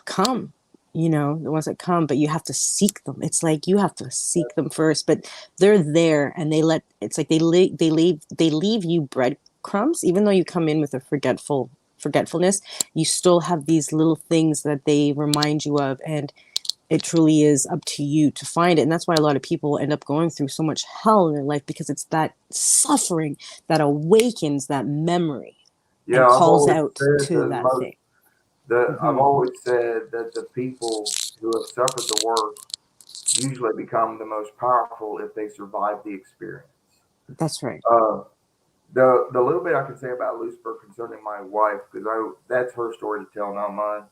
come. The ones that come, but you have to seek them. It's like you have to seek them first, but they're there, and it's like they leave you breadcrumbs, even though you come in with a forgetfulness. You still have these little things that they remind you of, and it truly is up to you to find it. And that's why a lot of people end up going through so much hell in their life, because it's that suffering that awakens that memory yeah. and calls out to that thing. I've Hmm. always said that the people who have suffered the worst usually become the most powerful if they survive the experience. That's right. Uh, the little bit I can say about Lucifer concerning my wife, because I that's her story to tell, not mine.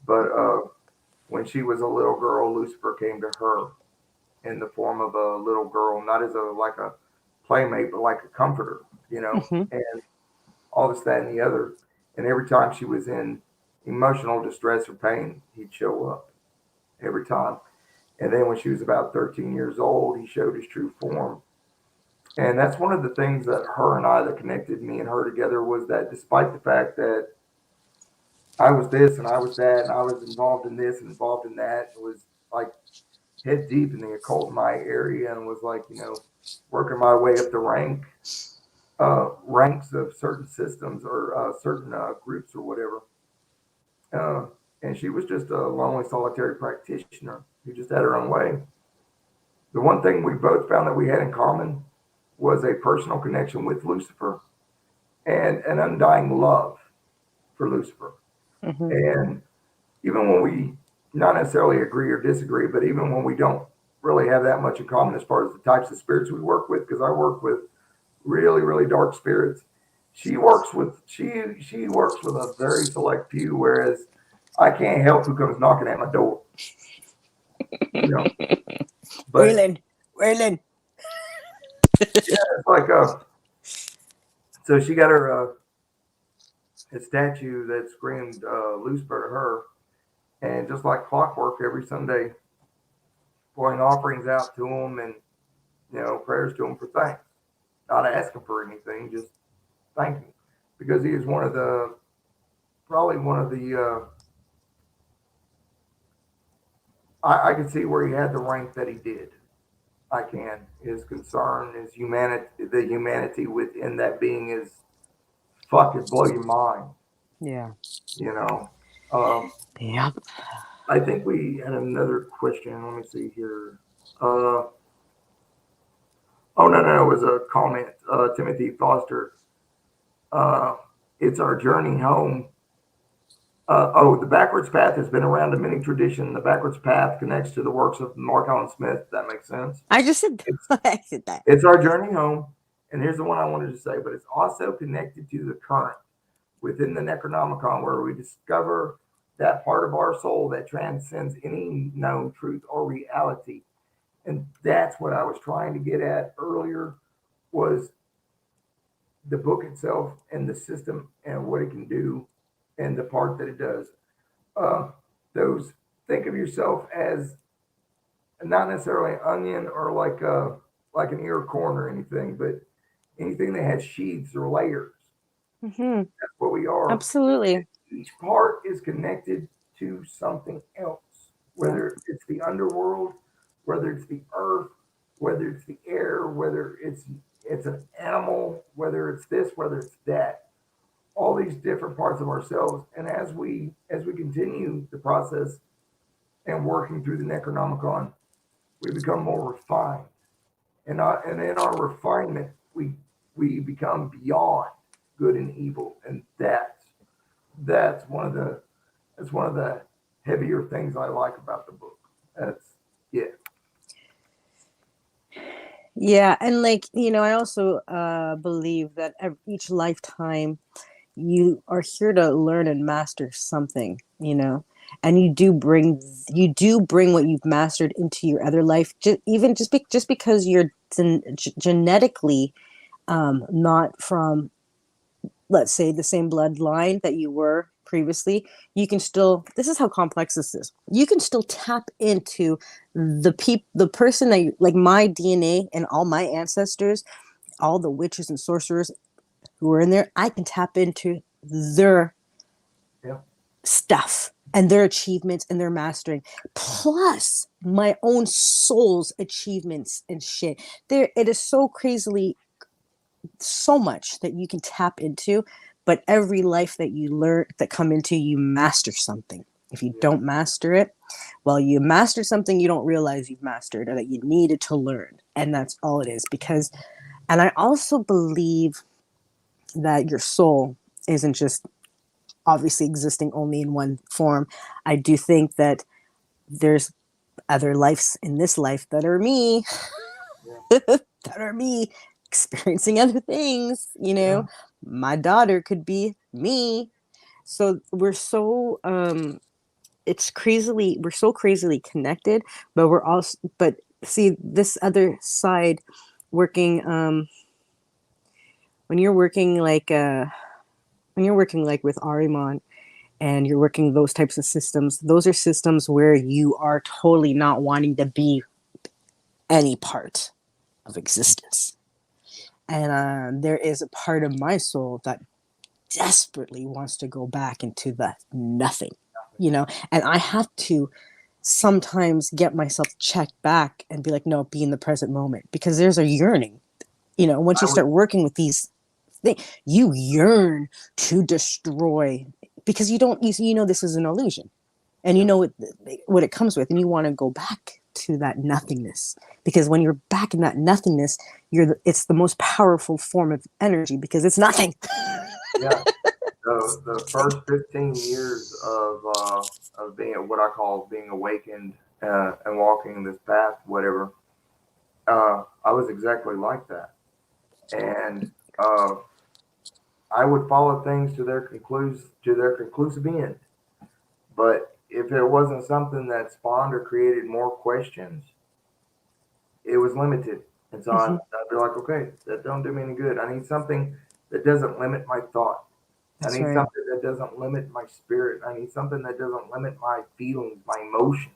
But when she was a little girl, Lucifer came to her in the form of a little girl, not as a playmate, but like a comforter, you know, Hmm. and all this, that, and the other. And every time she was in emotional distress or pain, he'd show up every time. And then when she was about 13 years old, he showed his true form. And that's one of the things that her and I that connected me and her together was that despite the fact that I was this and I was that and I was involved in this and involved in that, it was like head deep in the occult in my area and was like, you know, working my way up the ranks of certain systems or certain groups or whatever. Uh, and she was just a lonely, solitary practitioner who just had her own way. The one thing we both found that we had in common was a personal connection with Lucifer and an undying love for Lucifer. Hmm. And even when we not necessarily agree or disagree, but even when we don't really have that much in common as far as the types of spirits we work with, because I work with really, really dark spirits. She works with a very select few, whereas I can't help who comes knocking at my door, you know. But Waylon, Waylon. yeah, it's like so she got her a statue that screamed Lucifer to her, and just like clockwork, every Sunday pouring offerings out to him and prayers to him for thanks, not asking for anything, just thanking, because he is one of the probably one of the I can see where he had the rank that he did. I can. His concern, his humanity, the humanity within that being is fucking blow your mind. Yeah. You know. Um, Yep. I think we had another question. Let me see here. Uh, oh no, it was a comment. Timothy Foster. Uh, it's our journey home. The backwards path has been around in many traditions. The backwards path connects to the works of Mark Allen Smith. That makes sense. I just said It's, I said that. it's our journey home. And here's the one I wanted to say, but it's also connected to the current within the Necronomicon, where we discover that part of our soul that transcends any known truth or reality. And that's what I was trying to get at earlier was the book itself and the system and what it can do and the part that it does. Uh, those think of yourself as not necessarily an onion or like an ear corn or anything, but anything that has sheaths or layers. Mm-hmm. That's what we are. Absolutely. Each part is connected to something else, whether it's the underworld, whether it's the earth, whether it's the air, whether it's an animal, whether it's this, whether it's that. All these different parts of ourselves, and as we continue the process and working through the Necronomicon, we become more refined, and in our refinement, we become beyond good and evil, and that's one of the heavier things I like about the book. That's yeah. Yeah, and like, I also believe that each lifetime you are here to learn and master something, and you do bring what you've mastered into your other life, even just because you're genetically not from, let's say, the same bloodline that you were previously. You can still, this is how complex this is, you can still tap into the person that like my DNA and all my ancestors, all the witches and sorcerers who are in there. I can tap into their Yeah. stuff and their achievements and their mastering, plus my own soul's achievements and shit. It is so crazily, so much that you can tap into, but every life that you learn, that come into, you master something. If you Yeah. don't master it, well, you mastered something you don't realize you've mastered or that you needed to learn, and that's all it is. And I also believe that your soul isn't just obviously existing only in one form. I do think that there's other lives in this life that are me, Yeah. that are me experiencing other things. Yeah. My daughter could be me. So we're so crazily connected, but but see, this other side, working, when you're working like with Arimon, and you're working those types of systems, those are systems where you are totally not wanting to be any part of existence. And there is a part of my soul that desperately wants to go back into the nothing, and I have to sometimes get myself checked back and be like, no, be in the present moment, because there's a yearning, once I you would start working with these things, you yearn to destroy, because you know this is an illusion, and you yeah. know what it comes with, and you want to go back to that nothingness, because when you're back in that nothingness, it's the most powerful form of energy, because it's nothing. Yeah. The first 15 years of being what I call being awakened and walking this path, whatever, I was exactly like that, and uh, I would follow things to their conclusive end. But if it wasn't something that spawned or created more questions, it was limited. And so Mhm. I'd be like, okay, that don't do me any good. I need something that doesn't limit my thought. I That's need right. something that doesn't limit my spirit. I need something that doesn't limit my feelings, my emotions.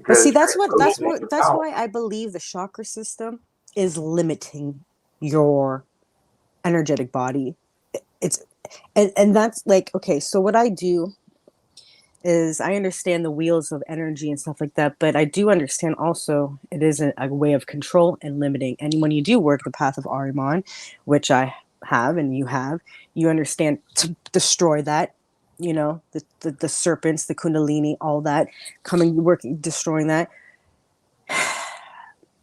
But see, Because that's what your emotions are that's powerful. why I believe the chakra system is limiting your energetic body. It's and that's like, okay, so what I do is I understand the wheels of energy and stuff like that, but I do understand also it is a way of control and limiting. And when you do work the path of Ahriman, which I have and you understand to destroy that, the serpents, the kundalini, all that, coming, working, destroying that.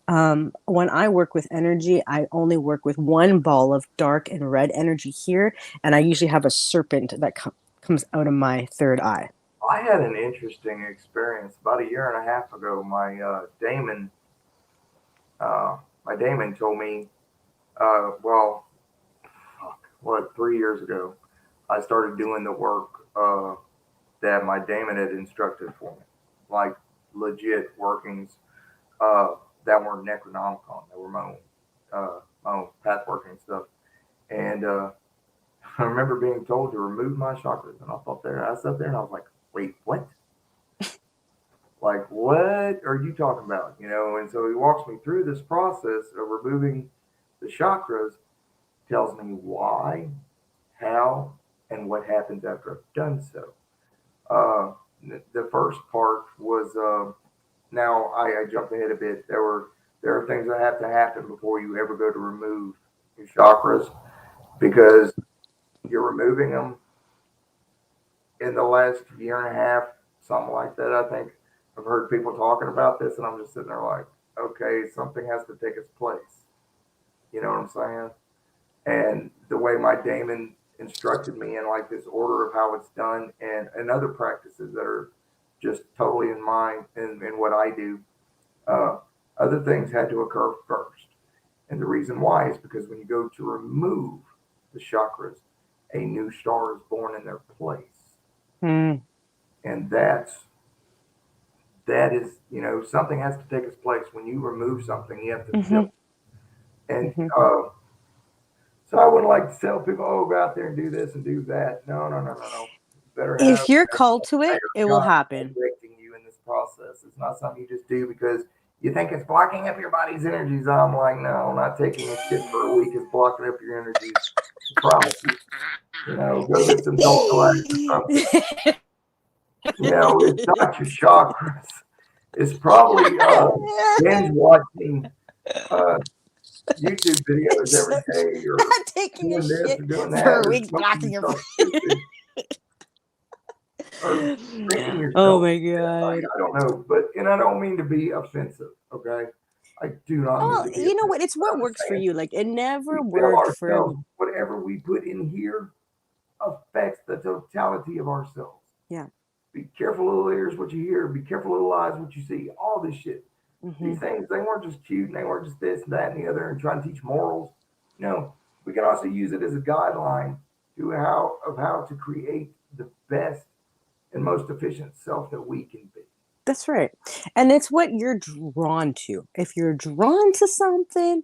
When I work with energy, I only work with one ball of dark and red energy here, and I usually have a serpent that comes out of my third eye. I had an interesting experience about a year and a half ago. My daemon told me, well, fuck, what, 3 years ago, I started doing the work that my daemon had instructed for me, like legit workings that were Necronomicon, that were my own path working stuff. And I remember being told to remove my chakras, and I sat there and I was like, wait, what? Like, what are you talking about? And so he walks me through this process of removing the chakras, tells me why, how, and what happens after I've done so. The first part was now I jumped ahead a bit. There are things that have to happen before you ever go to remove your chakras, because you're removing them in the last year and a half, something like that. I think I've heard people talking about this, and I'm just sitting there like, okay, something has to take its place. You know what I'm saying? And the way my daemon instructed me in like this order of how it's done, and other practices that are just totally in mine in what I do, other things had to occur first. And the reason why is because when you go to remove the chakras, a new star is born in their place. Mm. And that is, something has to take its place. When you remove something, you have to fill it. And so I wouldn't like to tell people, oh, go out there and do this and do that. No. Better have If you're called to it, it will God happen. directing you in this process. It's not something you just do because you think it's blocking up your body's energies. I'm like, no, not taking a shit for a week is blocking up your energies. I promise you. Go get some Dulcolax or something. It's not your chakras. It's probably binge watching YouTube videos every day, or Not taking a doing this shit or doing for that, a or week, smoking blocking your. yourself stupid, or drinking Oh yourself. my Like, god. I don't know, but I don't mean to be offensive. Okay, I do not mean Well, to be you know offensive. what? It's But what I'm just works for saying, you. Like it never we feel worked for ourselves. me. Whatever we put in here affects the totality of ourselves. Yeah. Be careful, little ears, what you hear. Be careful, little eyes, what you see. All this shit. These things, they weren't just cute, and they weren't just this and that and the other, and trying to teach morals. We can also use it as a guideline how to create the best and most efficient self that we can be. That's right. And it's what you're drawn to. If you're drawn to something,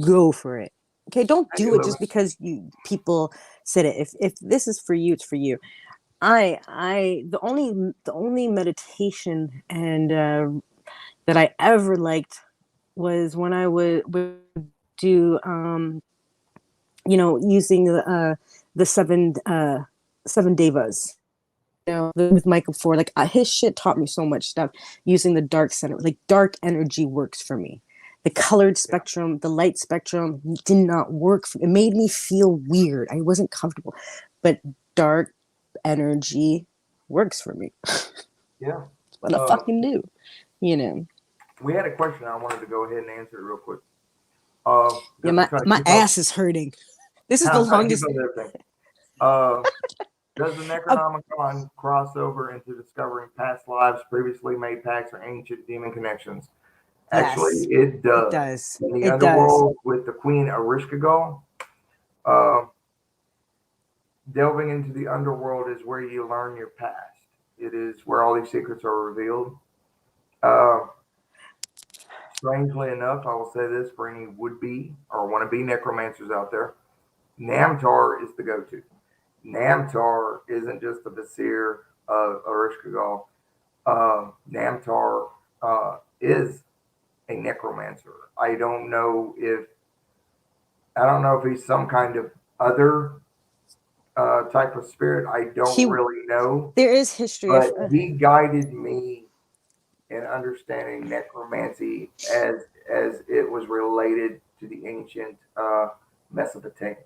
go for it. Okay, don't Hey, do it just Lewis. because people said it. If this is for you, it's for you. I the only meditation and that I ever liked was when I would do using the seven devas, with Michael Ford. Like his shit taught me so much stuff using the dark center. Like dark energy works for me. The colored spectrum, the light spectrum did not work for me. It made me feel weird. I wasn't comfortable. But dark energy works for me. Yeah. What I fucking do. We had a question. I wanted to go ahead and answer it real quick. Yeah, Just to try to my keep up. ass is hurting. This is the I'm trying to keep longest. up with everything. Uh, does the Uh, Necronomicon cross over into discovering past lives, previously made pacts, or ancient demon connections? Actually, yes, it it does. does. In the It does. underworld with the Queen Erishkigal, uh, delving into the underworld is where you learn your past. It is where all these secrets are revealed. Uh, Strangely enough, I will say this for any would-be or want-to-be necromancers out there: Namtar is the go-to. Namtar isn't just the Vizier of Erishkigal. Namtar is a necromancer. I don't know if he's some kind of other type of spirit. I don't He really know, there is history of but he guided me in understanding necromancy as it was related to the ancient Mesopotamians,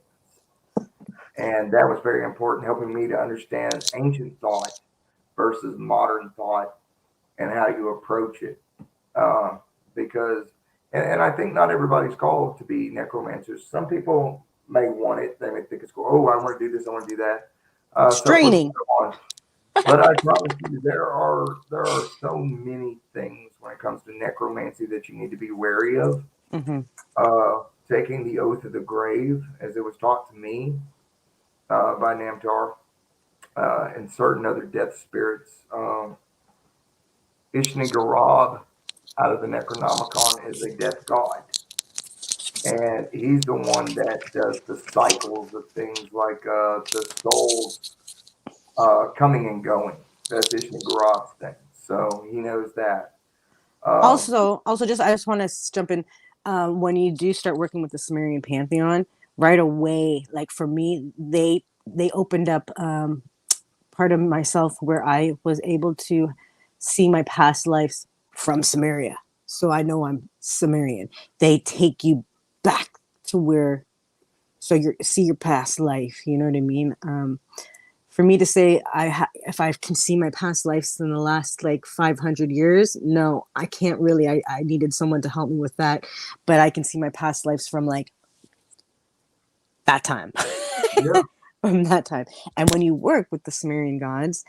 and that was very important, helping me to understand ancient thought versus modern thought and how you approach it. Uh, because, and I think not everybody's called to be necromancers. Some people may want it; they may think it's cool. Oh, I want to do this. I want to do that. So forth and straining. so on. But I promise you, there are so many things when it comes to necromancy that you need to be wary of. Hmm. Taking the oath of the grave, as it was taught to me by Namtar, and certain other death spirits. Ishni-Garab out of the Necronomicon is a death god, and he's the one that does the cycles of things like the souls coming and going. That's Ishni-Garab's thing, so he knows that. Um, Also, just I just want to jump in. When you do start working with the Sumerian pantheon, right away, like for me, they opened up part of myself where I was able to see my past lives from Sumeria. So I know I'm Sumerian. They take you back to where, so you see your past life. You know what I mean? For me to say if I can see my past lives in the last like 500 years, no, I can't really. I needed someone to help me with that, but I can see my past lives from like that time. yeah, From that time. And when you work with the Sumerian gods,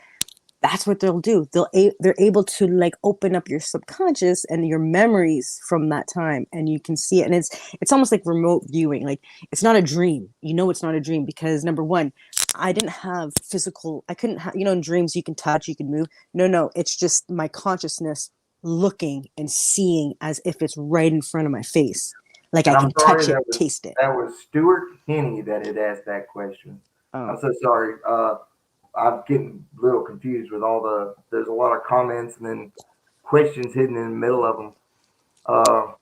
that's what they'll do. They're able to like open up your subconscious and your memories from that time, and you can see it. And it's almost like remote viewing. Like it's not a dream. You know, it's not a dream because number one, I didn't have physical. I couldn't have. You know, in dreams you can touch, you can move. No, it's just my consciousness looking and seeing as if it's right in front of my face. Like I and I'm can sorry touch it, taste it. that was Stuart Henney that had asked that question. I'm Oh, so sorry. I'm getting a little confused with all the. There's a lot of comments and then questions hidden in the middle of them. Uh,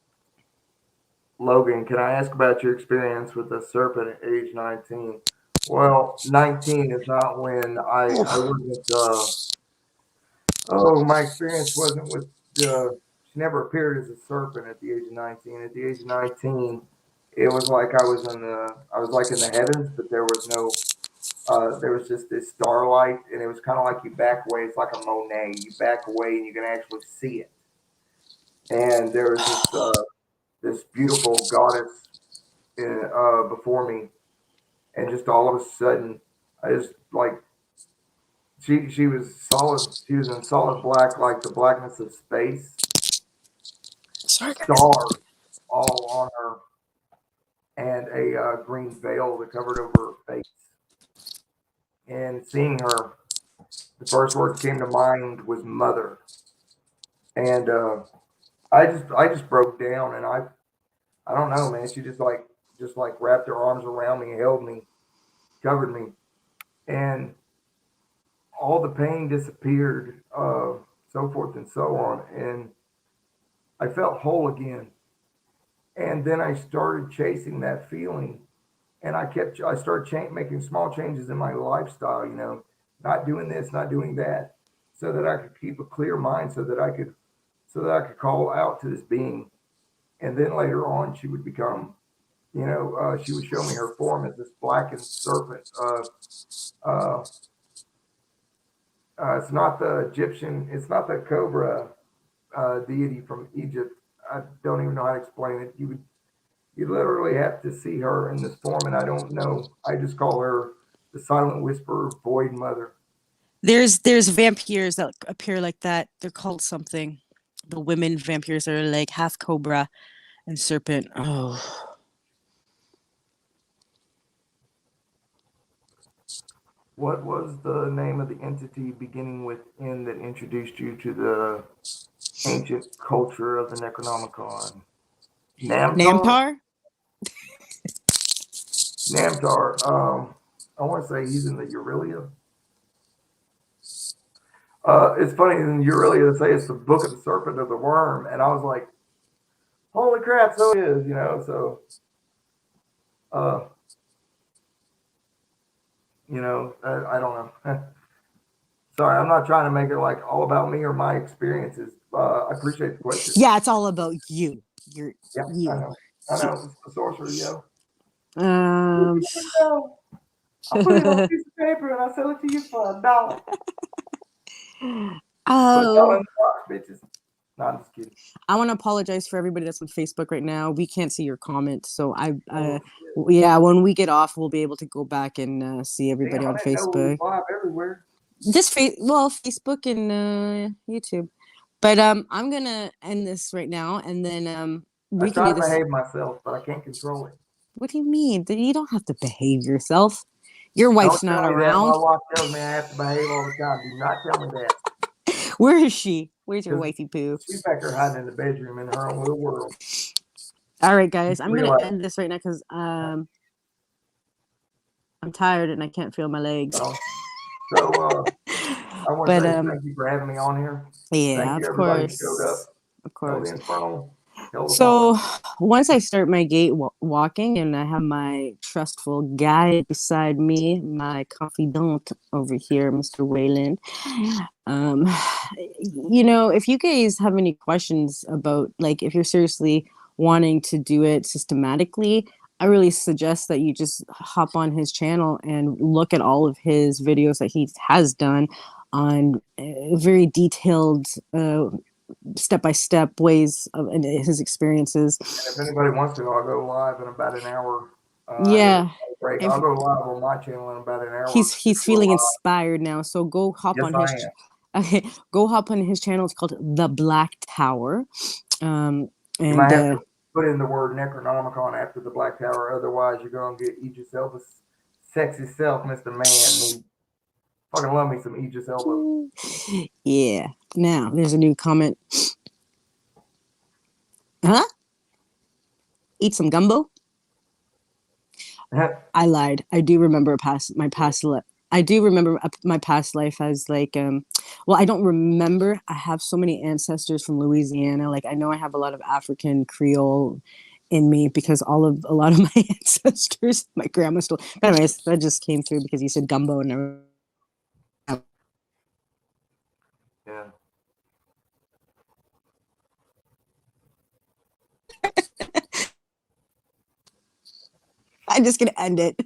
Logan, can I ask about your experience with the serpent at age 19? Well, 19 is not when I wasn't. Oh, my experience wasn't with. She never appeared as a serpent at the age of 19. At the age of 19, it was like I was like in the heavens, but there was no there was just this starlight, and it was kind of like you back away. It's like a Monet. You back away, and you can actually see it. And there was this beautiful goddess before me, and just all of a sudden, I just like she was solid. She was in solid black, like the blackness of space. sorry guys. Stars all on her, and a green veil that covered over her face. And seeing her, the first word that came to mind was mother. And I just broke down, and I don't know, man. She just like wrapped her arms around me, held me, covered me, and all the pain disappeared, so forth and so on, and I felt whole again. And then I started chasing that feeling, and I started making small changes in my lifestyle, not doing this, not doing that, so that I could keep a clear mind, so that I could call out to this being. And then later on, she would become, she would show me her form as this blackened serpent. Uh, it's not the Egyptian, it's not the cobra deity from Egypt. I don't even know how to explain it. You literally have to see her in this form, and I don't know. I just call her the silent whisperer, void mother. There's vampires that appear like that. They're called something. The women vampires are like half cobra and serpent. Oh, What was the name of the entity beginning with N that introduced you to the ancient culture of the Necronomicon? Namtar? Nampar. Namtar. I want to say he's in the Aurelia. It's funny in Aurelia to say it's the Book of the Serpent of the Worm, and I was like, "Holy crap!" So it is. So uh, You know, I don't know. Sorry, I'm not trying to make it like all about me or my experiences. I appreciate the question. Yeah, it's all about you. You're Yeah, you. I know. It's the sorcerer, yo. Um. No, I put it on a piece of paper and I sell it to you for $1. But y'all Oh, in the box, bitches. No, I'm just kidding. I want to apologize for everybody that's on Facebook right now. We can't see your comments, so Oh, yeah, when we get off, we'll be able to go back and see everybody damn, I on didn't know we was Facebook. live everywhere. Just Facebook and YouTube. But I'm gonna end this right now, and then I we can try do to this. behave myself, but I can't control it. What do you mean? You don't have to behave yourself. Your wife's Don't not tell me that. around. My wife tells me I have to behave all the time. Do not tell me that. Where is she? Where's your Because wifey poo? she's back there hiding in the bedroom in her own little world. All right, guys, I'm gonna Realize, end this right now because I'm tired and I can't feel my legs. so I want to But say thank you for having me on here. yeah, Thank you, of everybody who showed up. course, of Tell the course. infernal. Tell the So father. once I start my gate walking and I have my trustful guide beside me, my confidant over here, Mr. Wayland, um, if you guys have any questions about, like, if you're seriously wanting to do it systematically, I really suggest that you just hop on his channel and look at all of his videos that he has done on very detailed step-by-step ways of his experiences. And if anybody wants to, I'll go live in about an hour. I get a Yeah, break. if I'll go live on my channel in about an hour. he's feeling inspired now, so go hop Yes, on I his am. okay, go hop on his channel. It's called The Black Tower. Um, You and might have to put in the word Necronomicon after the Black Tower, otherwise you're gonna get Aegis Elba's sexy self, Mr. Man. Me. Fucking love me some Aegis Elba. yeah. Now there's a new comment. Huh? Eat some gumbo? I lied. I do remember my past life. I do remember my past life as like well, I don't remember. I have so many ancestors from Louisiana. Like I know I have a lot of African Creole in me because a lot of my ancestors, my grandma still. Anyways, that just came through because you said gumbo and everything. Yeah. I'm just gonna end it.